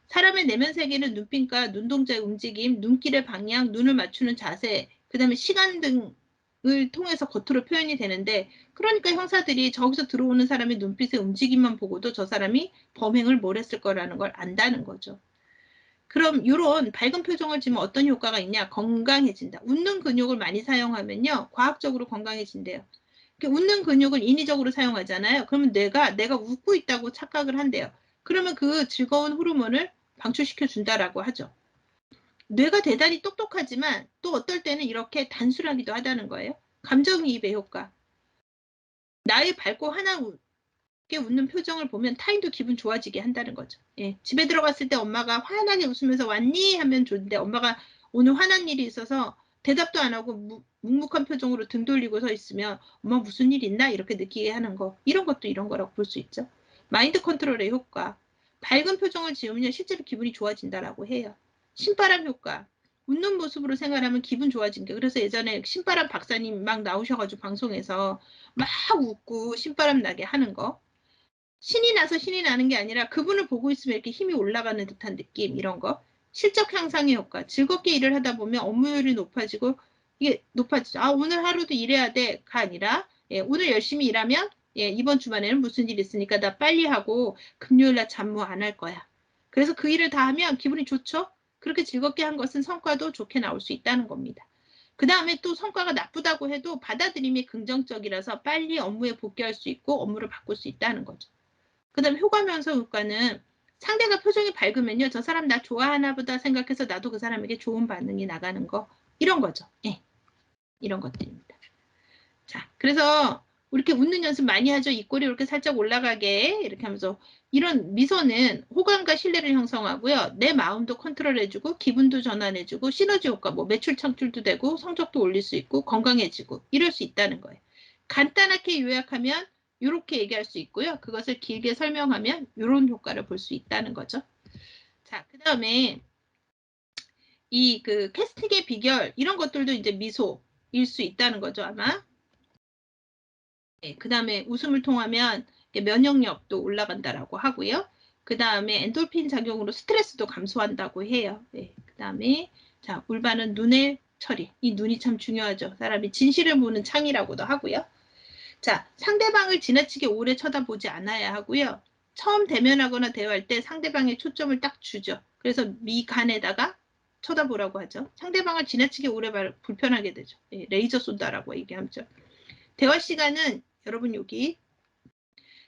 사람의 내면 세계는 눈빛과 눈동자의 움직임, 눈길의 방향, 눈을 맞추는 자세, 그 다음에 시간 등을 통해서 겉으로 표현이 되는데 그러니까 형사들이 저기서 들어오는 사람의 눈빛의 움직임만 보고도 저 사람이 범행을 뭘 했을 거라는 걸 안다는 거죠. 그럼 이런 밝은 표정을 지으면 어떤 효과가 있냐? 건강해진다. 웃는 근육을 많이 사용하면요. 과학적으로 건강해진대요. 웃는 근육을 인위적으로 사용하잖아요. 그러면 내가 웃고 있다고 착각을 한대요. 그러면 그 즐거운 호르몬을 방출시켜 준다라고 하죠. 뇌가 대단히 똑똑하지만 또 어떨 때는 이렇게 단순하기도 하다는 거예요. 감정이입의 효과. 나의 밝고 환하게 웃는 표정을 보면 타인도 기분 좋아지게 한다는 거죠. 예, 집에 들어갔을 때 엄마가 환하게 웃으면서 왔니? 하면 좋은데 엄마가 오늘 화난 일이 있어서 대답도 안 하고 묵묵한 표정으로 등 돌리고 서 있으면 엄마 무슨 일 있나? 이렇게 느끼게 하는 거. 이런 것도 이런 거라고 볼 수 있죠. 마인드 컨트롤의 효과. 밝은 표정을 지으면 실제로 기분이 좋아진다라고 해요. 신바람 효과. 웃는 모습으로 생활하면 기분 좋아진 게. 그래서 예전에 신바람 박사님 막 나오셔가지고 방송에서 막 웃고 신바람 나게 하는 거. 신이 나서 신이 나는 게 아니라 그분을 보고 있으면 이렇게 힘이 올라가는 듯한 느낌 이런 거. 실적 향상의 효과. 즐겁게 일을 하다 보면 업무율이 높아지고 이게 높아지죠. 아 오늘 하루도 일해야 돼가 아니라 예, 오늘 열심히 일하면 예, 이번 주말에는 무슨 일 있으니까 나 빨리 하고 금요일날 잠무 안 할 거야. 그래서 그 일을 다 하면 기분이 좋죠. 그렇게 즐겁게 한 것은 성과도 좋게 나올 수 있다는 겁니다. 그 다음에 또 성과가 나쁘다고 해도 받아들임이 긍정적이라서 빨리 업무에 복귀할 수 있고 업무를 바꿀 수 있다는 거죠. 그 다음에 효과면서 효과는 상대가 표정이 밝으면요. 저 사람 나 좋아하나 보다 생각해서 나도 그 사람에게 좋은 반응이 나가는 거. 이런 거죠. 예. 이런 것들입니다. 자, 그래서 이렇게 웃는 연습 많이 하죠. 입꼬리 이렇게 살짝 올라가게 이렇게 하면서 이런 미소는 호감과 신뢰를 형성하고요. 내 마음도 컨트롤해주고 기분도 전환해주고 시너지 효과 뭐 매출 창출도 되고 성적도 올릴 수 있고 건강해지고 이럴 수 있다는 거예요. 간단하게 요약하면 이렇게 얘기할 수 있고요. 그것을 길게 설명하면 이런 효과를 볼 수 있다는 거죠. 자, 그 다음에 이 그 캐스팅의 비결 이런 것들도 이제 미소일 수 있다는 거죠. 아마. 네, 그 다음에 웃음을 통하면 면역력도 올라간다라고 하고요. 그 다음에 엔돌핀 작용으로 스트레스도 감소한다고 해요. 네, 그 다음에 자 울바는 눈의 처리. 이 눈이 참 중요하죠. 사람이 진실을 보는 창이라고도 하고요. 자 상대방을 지나치게 오래 쳐다보지 않아야 하고요. 처음 대면하거나 대화할 때 상대방의 초점을 딱 주죠. 그래서 미간에다가 쳐다보라고 하죠. 상대방을 지나치게 오래 불편하게 되죠. 네, 레이저 쏜다라고 얘기하죠. 대화 시간은 여러분 여기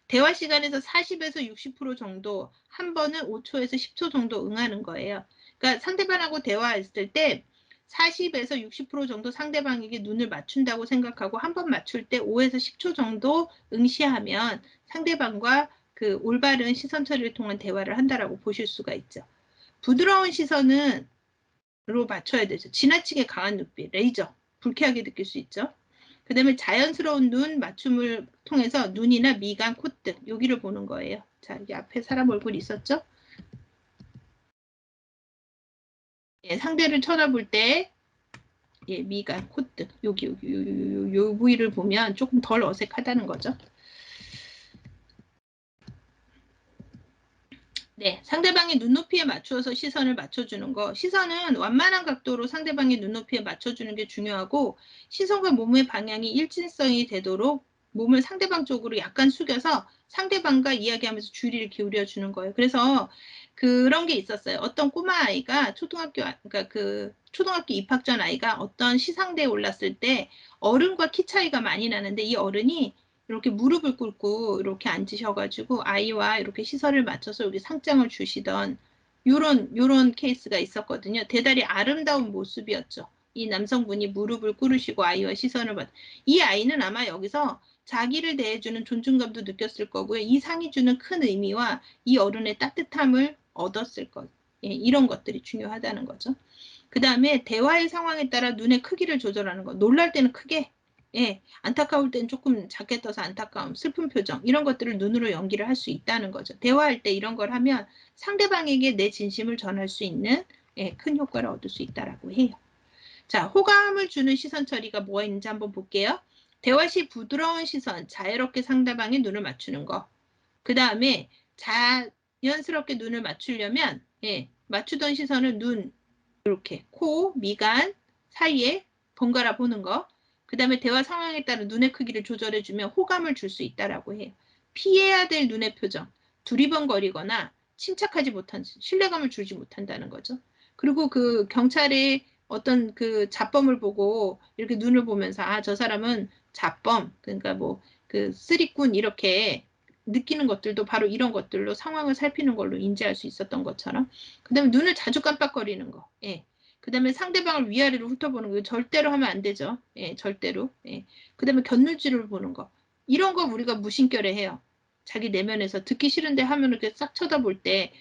대화 시간에서 40에서 60% 정도 한 번은 5초에서 10초 정도 응하는 거예요. 그러니까 상대방하고 대화했을 때 40에서 60% 정도 상대방에게 눈을 맞춘다고 생각하고 한 번 맞출 때 5에서 10초 정도 응시하면 상대방과 그 올바른 시선 처리를 통한 대화를 한다라고 보실 수가 있죠. 부드러운 시선으로 맞춰야 되죠. 지나치게 강한 눈빛, 레이저, 불쾌하게 느낄 수 있죠. 그 다음에 자연스러운 눈 맞춤을 통해서 눈이나 미간, 콧등 여기를 보는 거예요. 자, 여기 앞에 사람 얼굴 있었죠? 예, 상대를 쳐다볼 때 예, 미간, 콧등 여기 요 부위를 보면 조금 덜 어색하다는 거죠. 네, 상대방의 눈높이에 맞추어서 시선을 맞춰주는 거. 시선은 완만한 각도로 상대방의 눈높이에 맞춰주는 게 중요하고 시선과 몸의 방향이 일진성이 되도록 몸을 상대방 쪽으로 약간 숙여서 상대방과 이야기하면서 주의를 기울여 주는 거예요. 그래서 그런 게 있었어요. 어떤 꼬마 아이가 그러니까 그 초등학교 입학 전 아이가 어떤 시상대에 올랐을 때 어른과 키 차이가 많이 나는데 이 어른이 이렇게 무릎을 꿇고 이렇게 앉으셔가지고 아이와 이렇게 시선을 맞춰서 여기 상장을 주시던 요런 케이스가 있었거든요. 대단히 아름다운 모습이었죠. 이 남성분이 무릎을 꿇으시고 아이와 시선을 이 아이는 아마 여기서 자기를 대해주는 존중감도 느꼈을 거고요. 이 상이 주는 큰 의미와 이 어른의 따뜻함을 얻었을 것. 예, 이런 것들이 중요하다는 거죠. 그 다음에 대화의 상황에 따라 눈의 크기를 조절하는 거. 놀랄 때는 크게, 예, 안타까울 때는 조금 작게 떠서 안타까움, 슬픈 표정 이런 것들을 눈으로 연기를 할 수 있다는 거죠. 대화할 때 이런 걸 하면 상대방에게 내 진심을 전할 수 있는 예, 큰 효과를 얻을 수 있다라고 해요. 자, 호감을 주는 시선 처리가 뭐가 있는지 한번 볼게요. 대화 시 부드러운 시선, 자유롭게 상대방의 눈을 맞추는 거. 그 다음에 자연스럽게 눈을 맞추려면 예, 맞추던 시선을 눈, 이렇게 코, 미간 사이에 번갈아 보는 거. 그 다음에 대화 상황에 따라 눈의 크기를 조절해주면 호감을 줄 수 있다라고 해요. 피해야 될 눈의 표정, 두리번거리거나 침착하지 못한 신뢰감을 주지 못한다는 거죠. 그리고 그 경찰의 어떤 그 자범을 보고 이렇게 눈을 보면서 아, 저 사람은 자범, 그러니까 뭐 그 쓰리꾼 이렇게 느끼는 것들도 바로 이런 것들로 상황을 살피는 걸로 인지할 수 있었던 것처럼. 그 다음에 눈을 자주 깜빡거리는 거. 예. 그 다음에 상대방을 위아래로 훑어보는 거. 절대로 하면 안 되죠. 예, 절대로. 예. 그 다음에 곁눈질을 보는 거. 이런 거 우리가 무심결에 해요. 자기 내면에서 듣기 싫은데 하면 이렇게 싹 쳐다볼 때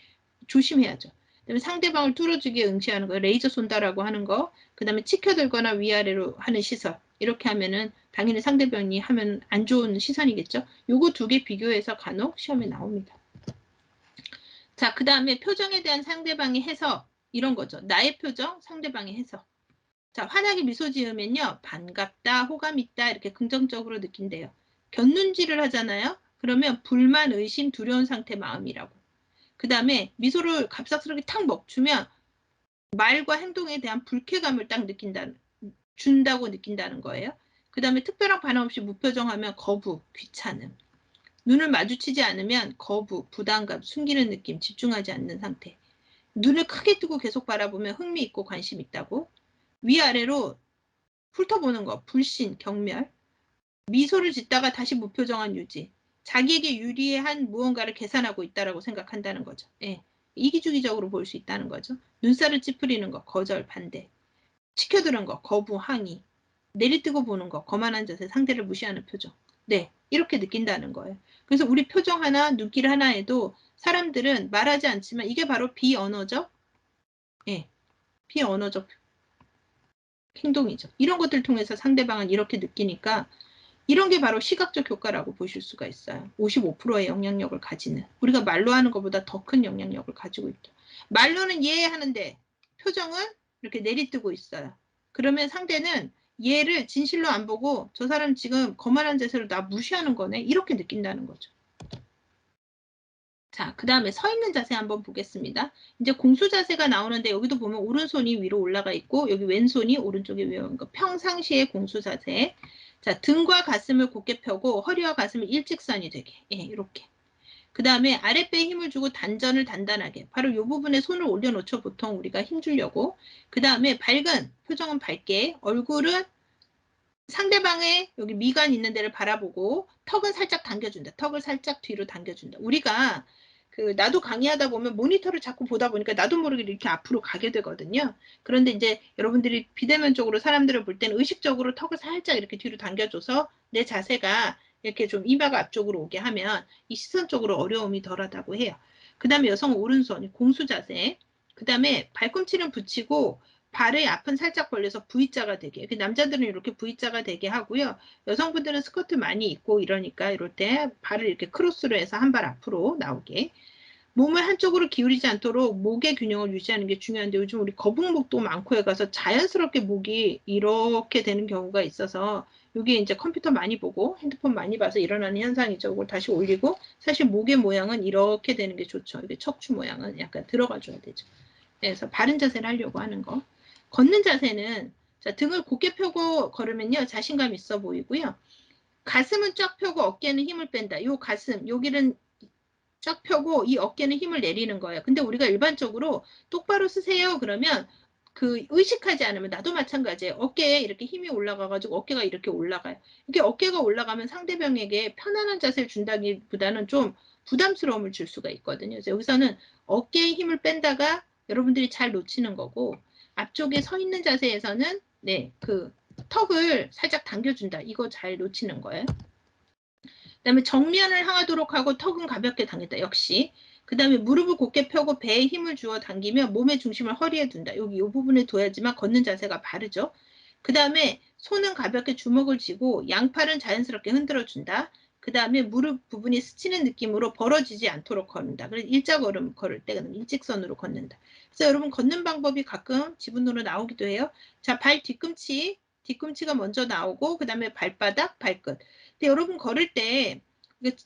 조심해야죠. 그다음에 상대방을 뚫어주기에 응시하는 거, 레이저 쏜다라고 하는 거, 그 다음에 치켜들거나 위아래로 하는 시선. 이렇게 하면은 당연히 상대방이 하면 안 좋은 시선이겠죠. 요거 두 개 비교해서 간혹 시험에 나옵니다. 자, 그 다음에 표정에 대한 상대방의 해석. 이런 거죠. 나의 표정, 상대방의 해석. 자, 환하게 미소 지으면요. 반갑다, 호감 있다 이렇게 긍정적으로 느낀대요. 곁눈질을 하잖아요. 그러면 불만, 의심, 두려운 상태 마음이라고. 그 다음에 미소를 갑작스럽게 탁 멈추면 말과 행동에 대한 불쾌감을 딱 준다고 느낀다는 거예요. 그 다음에 특별한 반응 없이 무표정하면 거부, 귀찮음. 눈을 마주치지 않으면 거부, 부담감, 숨기는 느낌, 집중하지 않는 상태. 눈을 크게 뜨고 계속 바라보면 흥미 있고 관심 있다고. 위아래로 훑어보는 거, 불신, 경멸. 미소를 짓다가 다시 무표정한 유지. 자기에게 유리한 무언가를 계산하고 있다라고 생각한다는 거죠. 예. 이기주기적으로 볼 수 있다는 거죠. 눈살을 찌푸리는 거, 거절, 반대. 치켜드는 거, 거부, 항의. 내리뜨고 보는 거, 거만한 자세, 상대를 무시하는 표정. 네, 이렇게 느낀다는 거예요. 그래서 우리 표정 하나, 눈길 하나에도 사람들은 말하지 않지만 이게 바로 비언어적, 예, 비언어적 행동이죠. 이런 것들 통해서 상대방은 이렇게 느끼니까 이런 게 바로 시각적 효과라고 보실 수가 있어요. 55%의 영향력을 가지는. 우리가 말로 하는 것보다 더 큰 영향력을 가지고 있죠. 말로는 예 하는데 표정은 이렇게 내리뜨고 있어요. 그러면 상대는 얘를 진실로 안 보고 저 사람 지금 거만한 자세로 나 무시하는 거네. 이렇게 느낀다는 거죠. 자, 그 다음에 서 있는 자세 한번 보겠습니다. 이제 공수 자세가 나오는데 여기도 보면 오른손이 위로 올라가 있고 여기 왼손이 오른쪽에 위에 있는 거. 평상시의 공수 자세. 자, 등과 가슴을 곧게 펴고 허리와 가슴을 일직선이 되게. 예, 이렇게. 그 다음에 아랫배에 힘을 주고 단전을 단단하게. 바로 이 부분에 손을 올려놓죠. 보통 우리가 힘 주려고. 그 다음에 밝은, 표정은 밝게. 얼굴은 상대방의 여기 미간 있는 데를 바라보고 턱은 살짝 당겨준다. 턱을 살짝 뒤로 당겨준다. 우리가 그 나도 강의하다 보면 모니터를 자꾸 보다 보니까 나도 모르게 이렇게 앞으로 가게 되거든요. 그런데 이제 여러분들이 비대면적으로 사람들을 볼 때는 의식적으로 턱을 살짝 이렇게 뒤로 당겨줘서 내 자세가 이렇게 좀 이마가 앞쪽으로 오게 하면 이 시선 쪽으로 어려움이 덜하다고 해요. 그 다음에 여성은 오른손 공수 자세. 그 다음에 발꿈치는 붙이고 발의 앞은 살짝 벌려서 V자가 되게. 남자들은 이렇게 V자가 되게 하고요. 여성분들은 스커트 많이 입고 이러니까 이럴 때 발을 이렇게 크로스로 해서 한 발 앞으로 나오게. 몸을 한쪽으로 기울이지 않도록 목의 균형을 유지하는 게 중요한데 요즘 우리 거북목도 많고 해가서 자연스럽게 목이 이렇게 되는 경우가 있어서 이게 이제 컴퓨터 많이 보고 핸드폰 많이 봐서 일어나는 현상이죠. 이걸 다시 올리고 사실 목의 모양은 이렇게 되는 게 좋죠. 이게 척추 모양은 약간 들어가줘야 되죠. 그래서 바른 자세를 하려고 하는 거. 걷는 자세는 자, 등을 곧게 펴고 걸으면요. 자신감 있어 보이고요. 가슴은 쫙 펴고 어깨는 힘을 뺀다. 요 가슴, 여기는 쫙 펴고 이 어깨는 힘을 내리는 거예요. 근데 우리가 일반적으로 똑바로 쓰세요. 그러면 그 의식하지 않으면 나도 마찬가지예요. 어깨에 이렇게 힘이 올라가가지고 어깨가 이렇게 올라가요. 이게 어깨가 올라가면 상대방에게 편안한 자세를 준다기보다는 좀 부담스러움을 줄 수가 있거든요. 그래서 여기서는 어깨에 힘을 뺀다가 여러분들이 잘 놓치는 거고 앞쪽에 서 있는 자세에서는 네, 그 턱을 살짝 당겨준다. 이거 잘 놓치는 거예요. 그다음에 정면을 향하도록 하고 턱은 가볍게 당긴다. 역시. 그다음에 무릎을 곧게 펴고 배에 힘을 주어 당기며 몸의 중심을 허리에 둔다. 여기 이 부분에 둬야지만 걷는 자세가 바르죠. 그다음에 손은 가볍게 주먹을 쥐고 양팔은 자연스럽게 흔들어 준다. 그다음에 무릎 부분이 스치는 느낌으로 벌어지지 않도록 걷는다. 그래서 일자걸음 걸을 때는 일직선으로 걷는다. 그래서 여러분 걷는 방법이 가끔 지분으로 나오기도 해요. 자, 발 뒤꿈치가 먼저 나오고 그다음에 발바닥, 발끝. 근데 여러분 걸을 때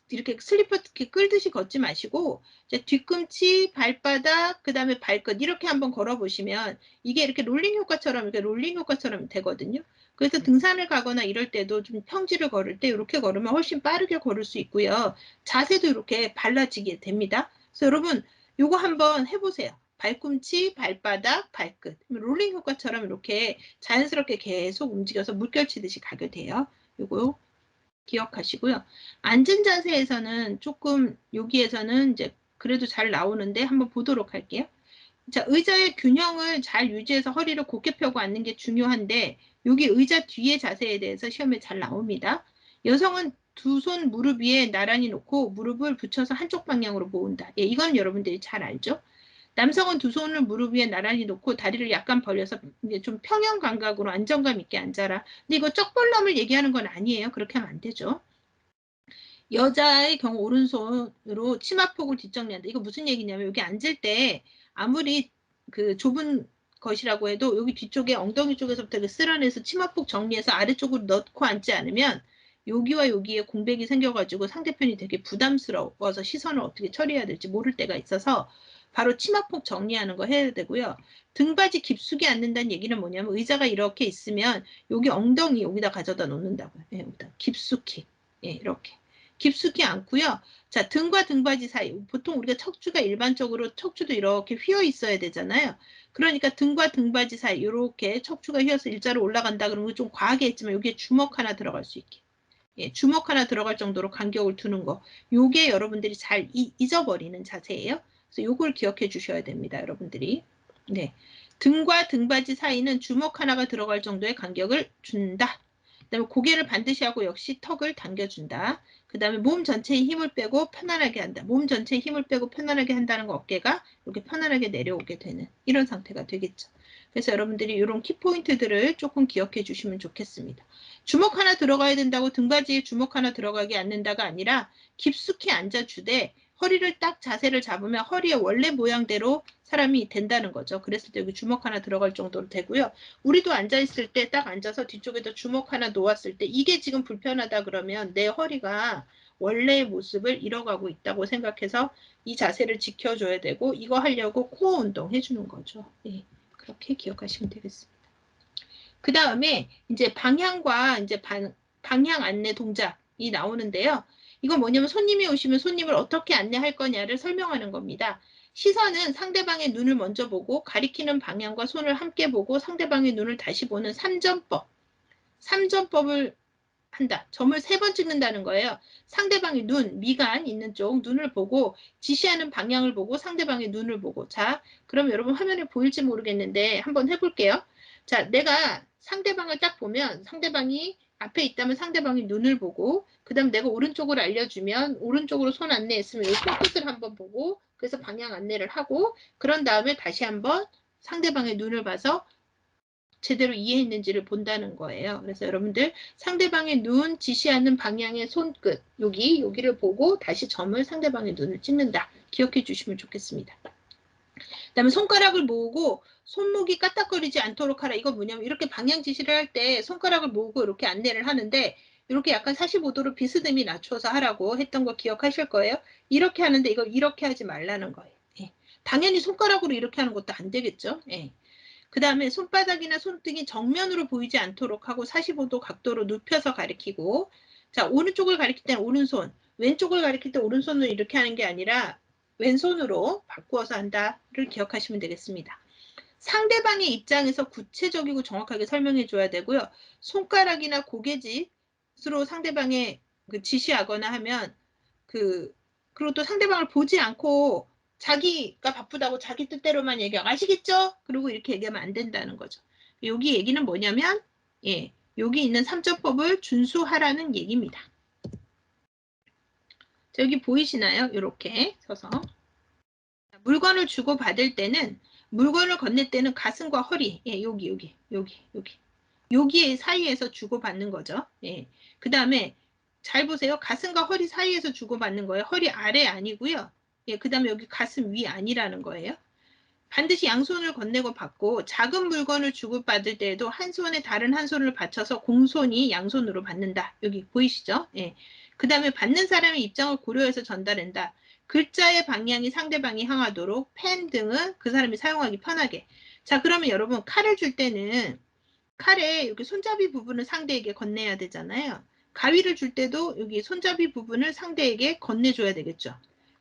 이렇게 슬리퍼 이렇게 끌듯이 걷지 마시고 이제 뒤꿈치, 발바닥, 그 다음에 발끝 이렇게 한번 걸어보시면 이게 이렇게 롤링 효과처럼 되거든요. 그래서 등산을 가거나 이럴 때도 좀 평지를 걸을 때 이렇게 걸으면 훨씬 빠르게 걸을 수 있고요. 자세도 이렇게 발라지게 됩니다. 그래서 여러분 요거 한번 해보세요. 발꿈치, 발바닥, 발끝. 롤링 효과처럼 이렇게 자연스럽게 계속 움직여서 물결치듯이 가게 돼요. 요거 기억하시고요. 앉은 자세에서는 조금 여기에서는 이제 그래도 잘 나오는데 한번 보도록 할게요. 자, 의자의 균형을 잘 유지해서 허리를 곧게 펴고 앉는 게 중요한데 여기 의자 뒤의 자세에 대해서 시험에 잘 나옵니다. 여성은 두 손 무릎 위에 나란히 놓고 무릎을 붙여서 한쪽 방향으로 모은다. 예, 이건 여러분들이 잘 알죠? 남성은 두 손을 무릎 위에 나란히 놓고 다리를 약간 벌려서 이제 좀 평형 감각으로 안정감 있게 앉아라. 근데 이거 쩍벌남을 얘기하는 건 아니에요. 그렇게 하면 안 되죠. 여자의 경우 오른손으로 치마폭을 뒷정리한다. 이거 무슨 얘기냐면 여기 앉을 때 아무리 그 좁은 것이라고 해도 여기 뒤쪽에 엉덩이 쪽에서부터 쓸어내서 치마폭 정리해서 아래쪽으로 넣고 앉지 않으면 여기와 여기에 공백이 생겨가지고 상대편이 되게 부담스러워서 시선을 어떻게 처리해야 될지 모를 때가 있어서 바로 치마폭 정리하는 거 해야 되고요. 등받이 깊숙이 앉는다는 얘기는 뭐냐면 의자가 이렇게 있으면 여기 엉덩이 여기다 가져다 놓는다고요. 예, 여기다 깊숙이. 예, 이렇게. 깊숙이 않고요. 자, 등과 등받이 사이. 보통 우리가 척추가 일반적으로 척추도 이렇게 휘어 있어야 되잖아요. 그러니까 등과 등받이 사이 이렇게 척추가 휘어서 일자로 올라간다 그러면 좀 과하게 했지만 여기에 주먹 하나 들어갈 수 있게. 예, 주먹 하나 들어갈 정도로 간격을 두는 거. 요게 여러분들이 잘 잊어버리는 자세예요. 그래서 요걸 기억해 주셔야 됩니다, 여러분들이. 네. 등과 등받이 사이는 주먹 하나가 들어갈 정도의 간격을 준다. 그다음에 고개를 반드시 하고 역시 턱을 당겨준다. 그다음에 몸 전체에 힘을 빼고 편안하게 한다. 몸 전체에 힘을 빼고 편안하게 한다는 거 어깨가 이렇게 편안하게 내려오게 되는 이런 상태가 되겠죠. 그래서 여러분들이 이런 키포인트들을 조금 기억해 주시면 좋겠습니다. 주먹 하나 들어가야 된다고 등받이에 주먹 하나 들어가게 앉는다가 아니라 깊숙이 앉아주되 허리를 딱 자세를 잡으면 허리의 원래 모양대로 사람이 된다는 거죠. 그랬을 때 여기 주먹 하나 들어갈 정도로 되고요. 우리도 앉아있을 때 딱 앉아서 뒤쪽에다 주먹 하나 놓았을 때 이게 지금 불편하다 그러면 내 허리가 원래의 모습을 잃어가고 있다고 생각해서 이 자세를 지켜줘야 되고 이거 하려고 코어 운동 해주는 거죠. 네, 그렇게 기억하시면 되겠습니다. 그 다음에 이제 방향과 이제 방향 안내 동작이 나오는데요. 이건 뭐냐면 손님이 오시면 손님을 어떻게 안내할 거냐를 설명하는 겁니다. 시선은 상대방의 눈을 먼저 보고 가리키는 방향과 손을 함께 보고 상대방의 눈을 다시 보는 3점법. 3점법을 한다. 점을 3번 찍는다는 거예요. 상대방의 눈, 미간 있는 쪽 눈을 보고 지시하는 방향을 보고 상대방의 눈을 보고. 자, 그럼 여러분 화면에 보일지 모르겠는데 한번 해볼게요. 자, 내가 상대방을 딱 보면 상대방이 앞에 있다면 상대방이 눈을 보고 그 다음 내가 오른쪽으로 알려주면 오른쪽으로 손 안내했으면 이 손끝을 한번 보고 그래서 방향 안내를 하고 그런 다음에 다시 한번 상대방의 눈을 봐서 제대로 이해했는지를 본다는 거예요. 그래서 여러분들 상대방의 눈 지시하는 방향의 손끝 여기를 보고 다시 점을 상대방의 눈을 찍는다. 기억해 주시면 좋겠습니다. 그다음에 손가락을 모으고 손목이 까딱거리지 않도록 하라. 이거 뭐냐면 이렇게 방향 지시를 할 때 손가락을 모으고 이렇게 안내를 하는데 이렇게 약간 45도로 비스듬히 낮춰서 하라고 했던 거 기억하실 거예요. 이렇게 하는데 이거 이렇게 하지 말라는 거예요. 예. 당연히 손가락으로 이렇게 하는 것도 안 되겠죠. 예. 그 다음에 손바닥이나 손등이 정면으로 보이지 않도록 하고 45도 각도로 눕혀서 가리키고 자 오른쪽을 가리킬 때는 오른손 왼쪽을 가리킬 때 오른손으로 이렇게 하는 게 아니라 왼손으로 바꾸어서 한다를 기억하시면 되겠습니다. 상대방의 입장에서 구체적이고 정확하게 설명해 줘야 되고요. 손가락이나 고개짓으로 상대방의 그 지시하거나 하면 그리고 또 상대방을 보지 않고 자기가 바쁘다고 자기 뜻대로만 얘기하고 아시겠죠? 그리고 이렇게 얘기하면 안 된다는 거죠. 여기 얘기는 뭐냐면 예, 여기 있는 3점법을 준수하라는 얘기입니다. 자, 여기 보이시나요? 이렇게 서서 물건을 주고 받을 때는 물건을 건넬 때는 가슴과 허리 예, 여기 사이에서 주고 받는 거죠. 예. 그 다음에 잘 보세요. 가슴과 허리 사이에서 주고 받는 거예요. 허리 아래 아니고요. 예, 그 다음에 여기 가슴 위 아니라는 거예요. 반드시 양손을 건네고 받고 작은 물건을 주고받을 때에도 한 손에 다른 한 손을 받쳐서 공손히 양손으로 받는다. 여기 보이시죠? 예. 그 다음에 받는 사람의 입장을 고려해서 전달한다. 글자의 방향이 상대방이 향하도록 펜 등은 그 사람이 사용하기 편하게. 자, 그러면 여러분 칼을 줄 때는 칼에 여기 손잡이 부분을 상대에게 건네야 되잖아요. 가위를 줄 때도 여기 손잡이 부분을 상대에게 건네줘야 되겠죠.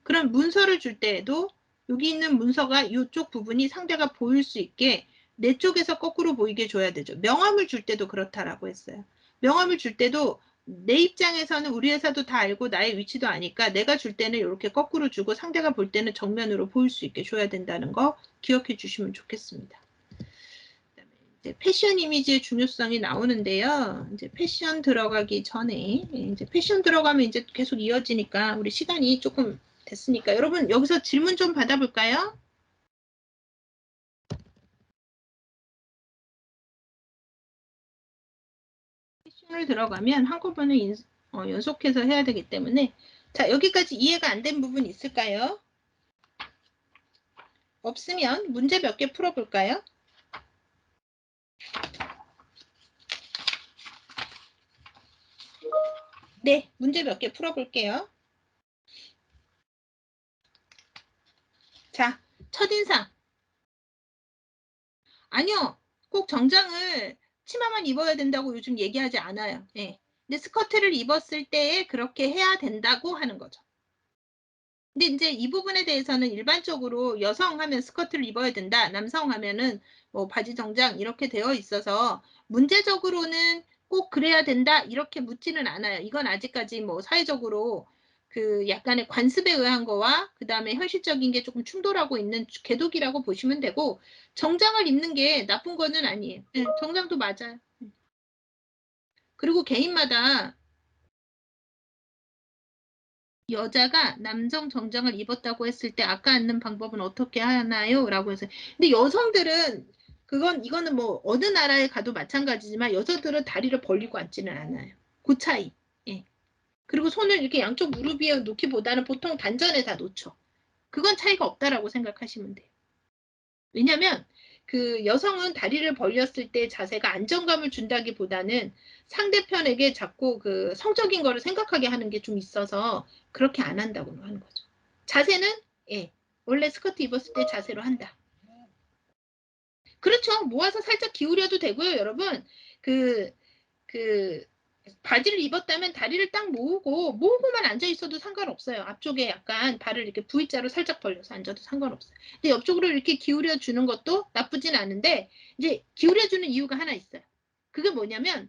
그럼 문서를 줄 때에도 여기 있는 문서가 이쪽 부분이 상대가 보일 수 있게 내 쪽에서 거꾸로 보이게 줘야 되죠. 명함을 줄 때도 그렇다라고 했어요. 명함을 줄 때도 내 입장에서는 우리 회사도 다 알고 나의 위치도 아니까 내가 줄 때는 이렇게 거꾸로 주고 상대가 볼 때는 정면으로 보일 수 있게 줘야 된다는 거 기억해 주시면 좋겠습니다. 이제 패션 이미지의 중요성이 나오는데요. 이제 패션 들어가기 전에 이제 패션 들어가면 이제 계속 이어지니까 우리 시간이 조금 됐으니까 여러분 여기서 질문 좀 받아볼까요? 패션을 들어가면 한꺼번에 연속해서 해야 되기 때문에 자 여기까지 이해가 안 된 부분 있을까요? 없으면 문제 몇 개 풀어볼까요? 네, 문제 몇 개 풀어볼게요. 자, 첫인상. 아니요, 꼭 정장을 치마만 입어야 된다고 요즘 얘기하지 않아요. 예. 근데 스커트를 입었을 때에 그렇게 해야 된다고 하는 거죠. 근데 이제 이 부분에 대해서는 일반적으로 여성 하면 스커트를 입어야 된다. 남성 하면은 뭐 바지 정장 이렇게 되어 있어서 문제적으로는 꼭 그래야 된다. 이렇게 묻지는 않아요. 이건 아직까지 뭐 사회적으로 그 약간의 관습에 의한 거와 그 다음에 현실적인 게 조금 충돌하고 있는 궤도기라고 보시면 되고 정장을 입는 게 나쁜 거는 아니에요. 네, 정장도 맞아요. 그리고 개인마다 여자가 남성 정장을 입었다고 했을 때 아까 앉는 방법은 어떻게 하나요? 라고 해서 근데 여성들은 이거는 뭐 어느 나라에 가도 마찬가지지만 여자들은 다리를 벌리고 앉지는 않아요. 그 차이. 예. 그리고 손을 이렇게 양쪽 무릎 위에 놓기보다는 보통 단전에 다 놓죠. 그건 차이가 없다라고 생각하시면 돼요. 왜냐면 그 여성은 다리를 벌렸을 때 자세가 안정감을 준다기보다는 상대편에게 자꾸 그 성적인 거를 생각하게 하는 게 좀 있어서 그렇게 안 한다고 하는 거죠. 자세는 예, 원래 스커트 입었을 때 자세로 한다. 그렇죠. 모아서 살짝 기울여도 되고요, 여러분. 그, 그, 바지를 입었다면 다리를 딱 모으고만 앉아 있어도 상관없어요. 앞쪽에 약간 발을 이렇게 V자로 살짝 벌려서 앉아도 상관없어요. 근데 옆쪽으로 이렇게 기울여 주는 것도 나쁘진 않은데, 이제 기울여 주는 이유가 하나 있어요. 그게 뭐냐면,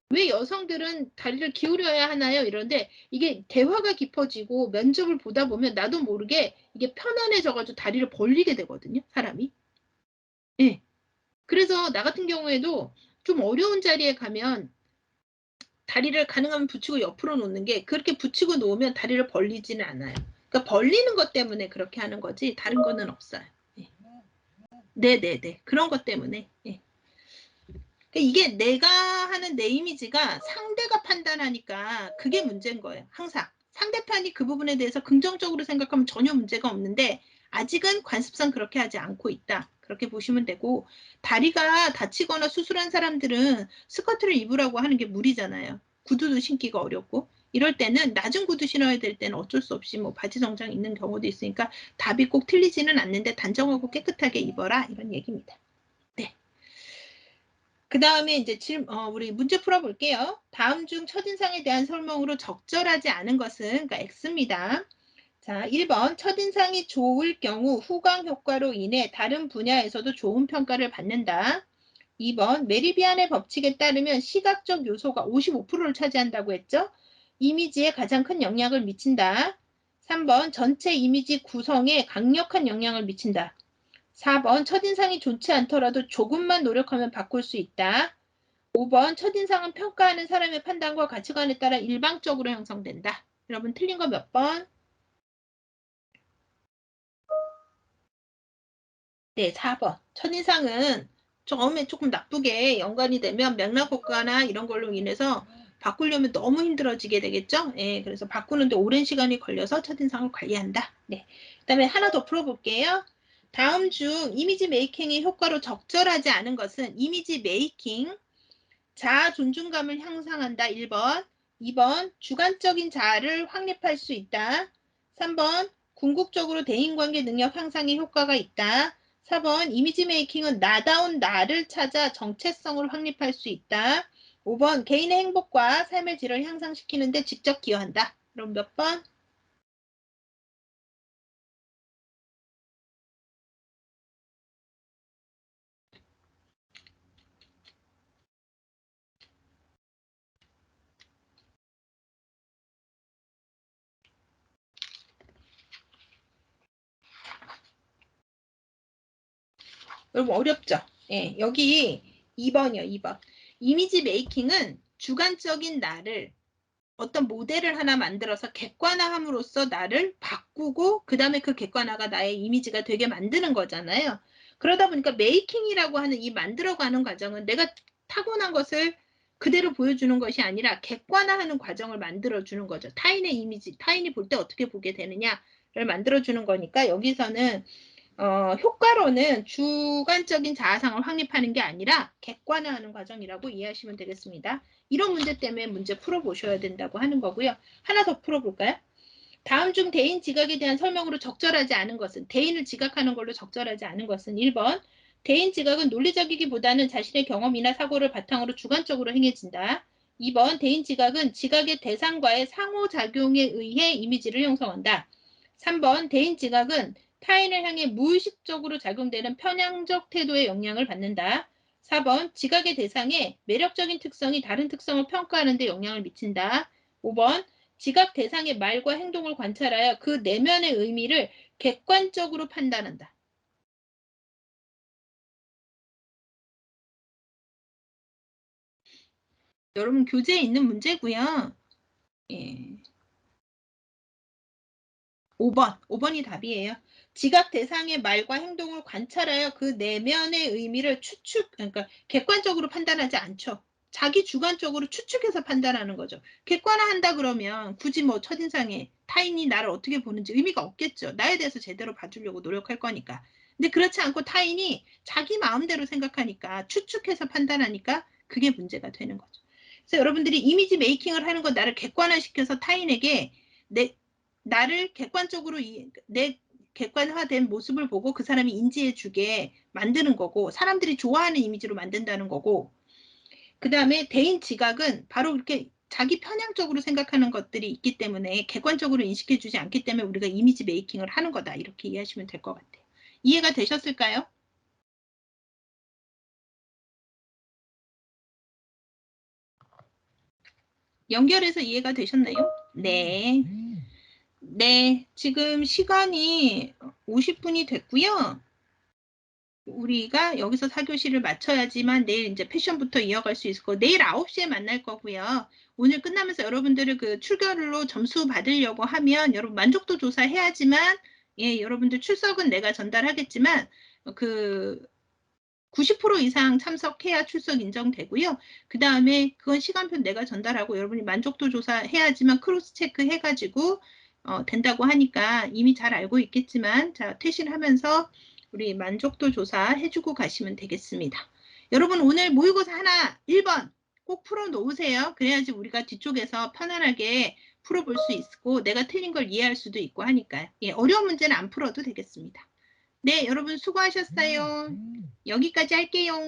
왜 여성들은 다리를 기울여야 하나요? 이런데, 이게 대화가 깊어지고 면접을 보다 보면 나도 모르게 이게 편안해져가지고 다리를 벌리게 되거든요, 사람이. 예. 그래서 나 같은 경우에도 좀 어려운 자리에 가면 다리를 가능하면 붙이고 옆으로 놓는 게 그렇게 붙이고 놓으면 다리를 벌리지는 않아요. 그러니까 벌리는 것 때문에 그렇게 하는 거지 다른 거는 없어요. 예. 네네네. 그런 것 때문에. 예. 그러니까 이게 내가 하는 내 이미지가 상대가 판단하니까 그게 문제인 거예요. 항상. 상대편이 그 부분에 대해서 긍정적으로 생각하면 전혀 문제가 없는데 아직은 관습상 그렇게 하지 않고 있다. 그렇게 보시면 되고 다리가 다치거나 수술한 사람들은 스커트를 입으라고 하는 게 무리잖아요. 구두도 신기가 어렵고 이럴 때는 낮은 구두 신어야 될 때는 어쩔 수 없이 뭐 바지 정장 있는 경우도 있으니까 답이 꼭 틀리지는 않는데 단정하고 깨끗하게 입어라 이런 얘기입니다. 네. 그 다음에 이제 우리 문제 풀어볼게요. 다음 중 첫인상에 대한 설명으로 적절하지 않은 것은, 그러니까 X입니다. 자, 1번 첫인상이 좋을 경우 후광 효과로 인해 다른 분야에서도 좋은 평가를 받는다. 2번 메리비안의 법칙에 따르면 시각적 요소가 55%를 차지한다고 했죠. 이미지에 가장 큰 영향을 미친다. 3번 전체 이미지 구성에 강력한 영향을 미친다. 4번 첫인상이 좋지 않더라도 조금만 노력하면 바꿀 수 있다. 5번 첫인상은 평가하는 사람의 판단과 가치관에 따라 일방적으로 형성된다. 여러분 틀린 거 몇 번? 네, 4번. 첫인상은 처음에 조금 나쁘게 연관이 되면 맥락효과나 이런 걸로 인해서 바꾸려면 너무 힘들어지게 되겠죠? 예, 그래서 바꾸는데 오랜 시간이 걸려서 첫인상을 관리한다. 네. 그 다음에 하나 더 풀어볼게요. 다음 중 이미지 메이킹의 효과로 적절하지 않은 것은 이미지 메이킹, 자아 존중감을 향상한다. 1번. 2번. 주관적인 자아를 확립할 수 있다. 3번. 궁극적으로 대인관계 능력 향상에 효과가 있다. 4번. 이미지 메이킹은 나다운 나를 찾아 정체성을 확립할 수 있다. 5번. 개인의 행복과 삶의 질을 향상시키는 데 직접 기여한다. 그럼 몇 번? 여러분 어렵죠? 예, 여기 2번이요. 2번. 이미지 메이킹은 주관적인 나를 어떤 모델을 하나 만들어서 객관화함으로써 나를 바꾸고 그 다음에 그 객관화가 나의 이미지가 되게 만드는 거잖아요. 그러다 보니까 메이킹이라고 하는 이 만들어가는 과정은 내가 타고난 것을 그대로 보여주는 것이 아니라 객관화하는 과정을 만들어주는 거죠. 타인의 이미지, 타인이 볼 때 어떻게 보게 되느냐를 만들어주는 거니까 여기서는 효과로는 주관적인 자아상을 확립하는 게 아니라 객관화하는 과정이라고 이해하시면 되겠습니다. 이런 문제 때문에 문제 풀어보셔야 된다고 하는 거고요. 하나 더 풀어볼까요? 다음 중 대인 지각에 대한 설명으로 적절하지 않은 것은 대인을 지각하는 걸로 적절하지 않은 것은 1번 대인 지각은 논리적이기보다는 자신의 경험이나 사고를 바탕으로 주관적으로 행해진다. 2번 대인 지각은 지각의 대상과의 상호작용에 의해 이미지를 형성한다. 3번 대인 지각은 타인을 향해 무의식적으로 작용되는 편향적 태도의 영향을 받는다. 4번 지각의 대상에 매력적인 특성이 다른 특성을 평가하는 데 영향을 미친다. 5번 지각 대상의 말과 행동을 관찰하여 그 내면의 의미를 객관적으로 판단한다. 여러분 교재에 있는 문제고요. 예. 5번. 5번이 답이에요. 지각 대상의 말과 행동을 관찰하여 그 내면의 의미를 그러니까 객관적으로 판단하지 않죠. 자기 주관적으로 추측해서 판단하는 거죠. 객관화한다 그러면 굳이 뭐 첫인상에 타인이 나를 어떻게 보는지 의미가 없겠죠. 나에 대해서 제대로 봐주려고 노력할 거니까. 근데 그렇지 않고 타인이 자기 마음대로 생각하니까 추측해서 판단하니까 그게 문제가 되는 거죠. 그래서 여러분들이 이미지 메이킹을 하는 건 나를 객관화시켜서 타인에게 나를 객관적으로 내 객관화된 모습을 보고 그 사람이 인지해주게 만드는 거고 사람들이 좋아하는 이미지로 만든다는 거고 그 다음에 대인 지각은 바로 이렇게 자기 편향적으로 생각하는 것들이 있기 때문에 객관적으로 인식해주지 않기 때문에 우리가 이미지 메이킹을 하는 거다 이렇게 이해하시면 될 것 같아요. 이해가 되셨을까요? 연결해서 이해가 되셨나요? 네. 네, 지금 시간이 50분이 됐고요. 우리가 여기서 4교시를 마쳐야지만 내일 이제 패션부터 이어갈 수 있을 거고, 내일 9시에 만날 거고요. 오늘 끝나면서 여러분들을 그 출결로 점수 받으려고 하면 여러분 만족도 조사 해야지만, 예, 여러분들 출석은 내가 전달하겠지만 그 90% 이상 참석해야 출석 인정되고요. 그 다음에 그건 시간표 내가 전달하고 여러분이 만족도 조사 해야지만 크로스 체크 해가지고 된다고 하니까 이미 잘 알고 있겠지만, 자, 퇴실하면서 우리 만족도 조사 해주고 가시면 되겠습니다. 여러분 오늘 모의고사 하나 1번 꼭 풀어 놓으세요. 그래야지 우리가 뒤쪽에서 편안하게 풀어볼 수 있고 내가 틀린 걸 이해할 수도 있고 하니까요. 예, 어려운 문제는 안 풀어도 되겠습니다. 네, 여러분 수고하셨어요. 여기까지 할게요.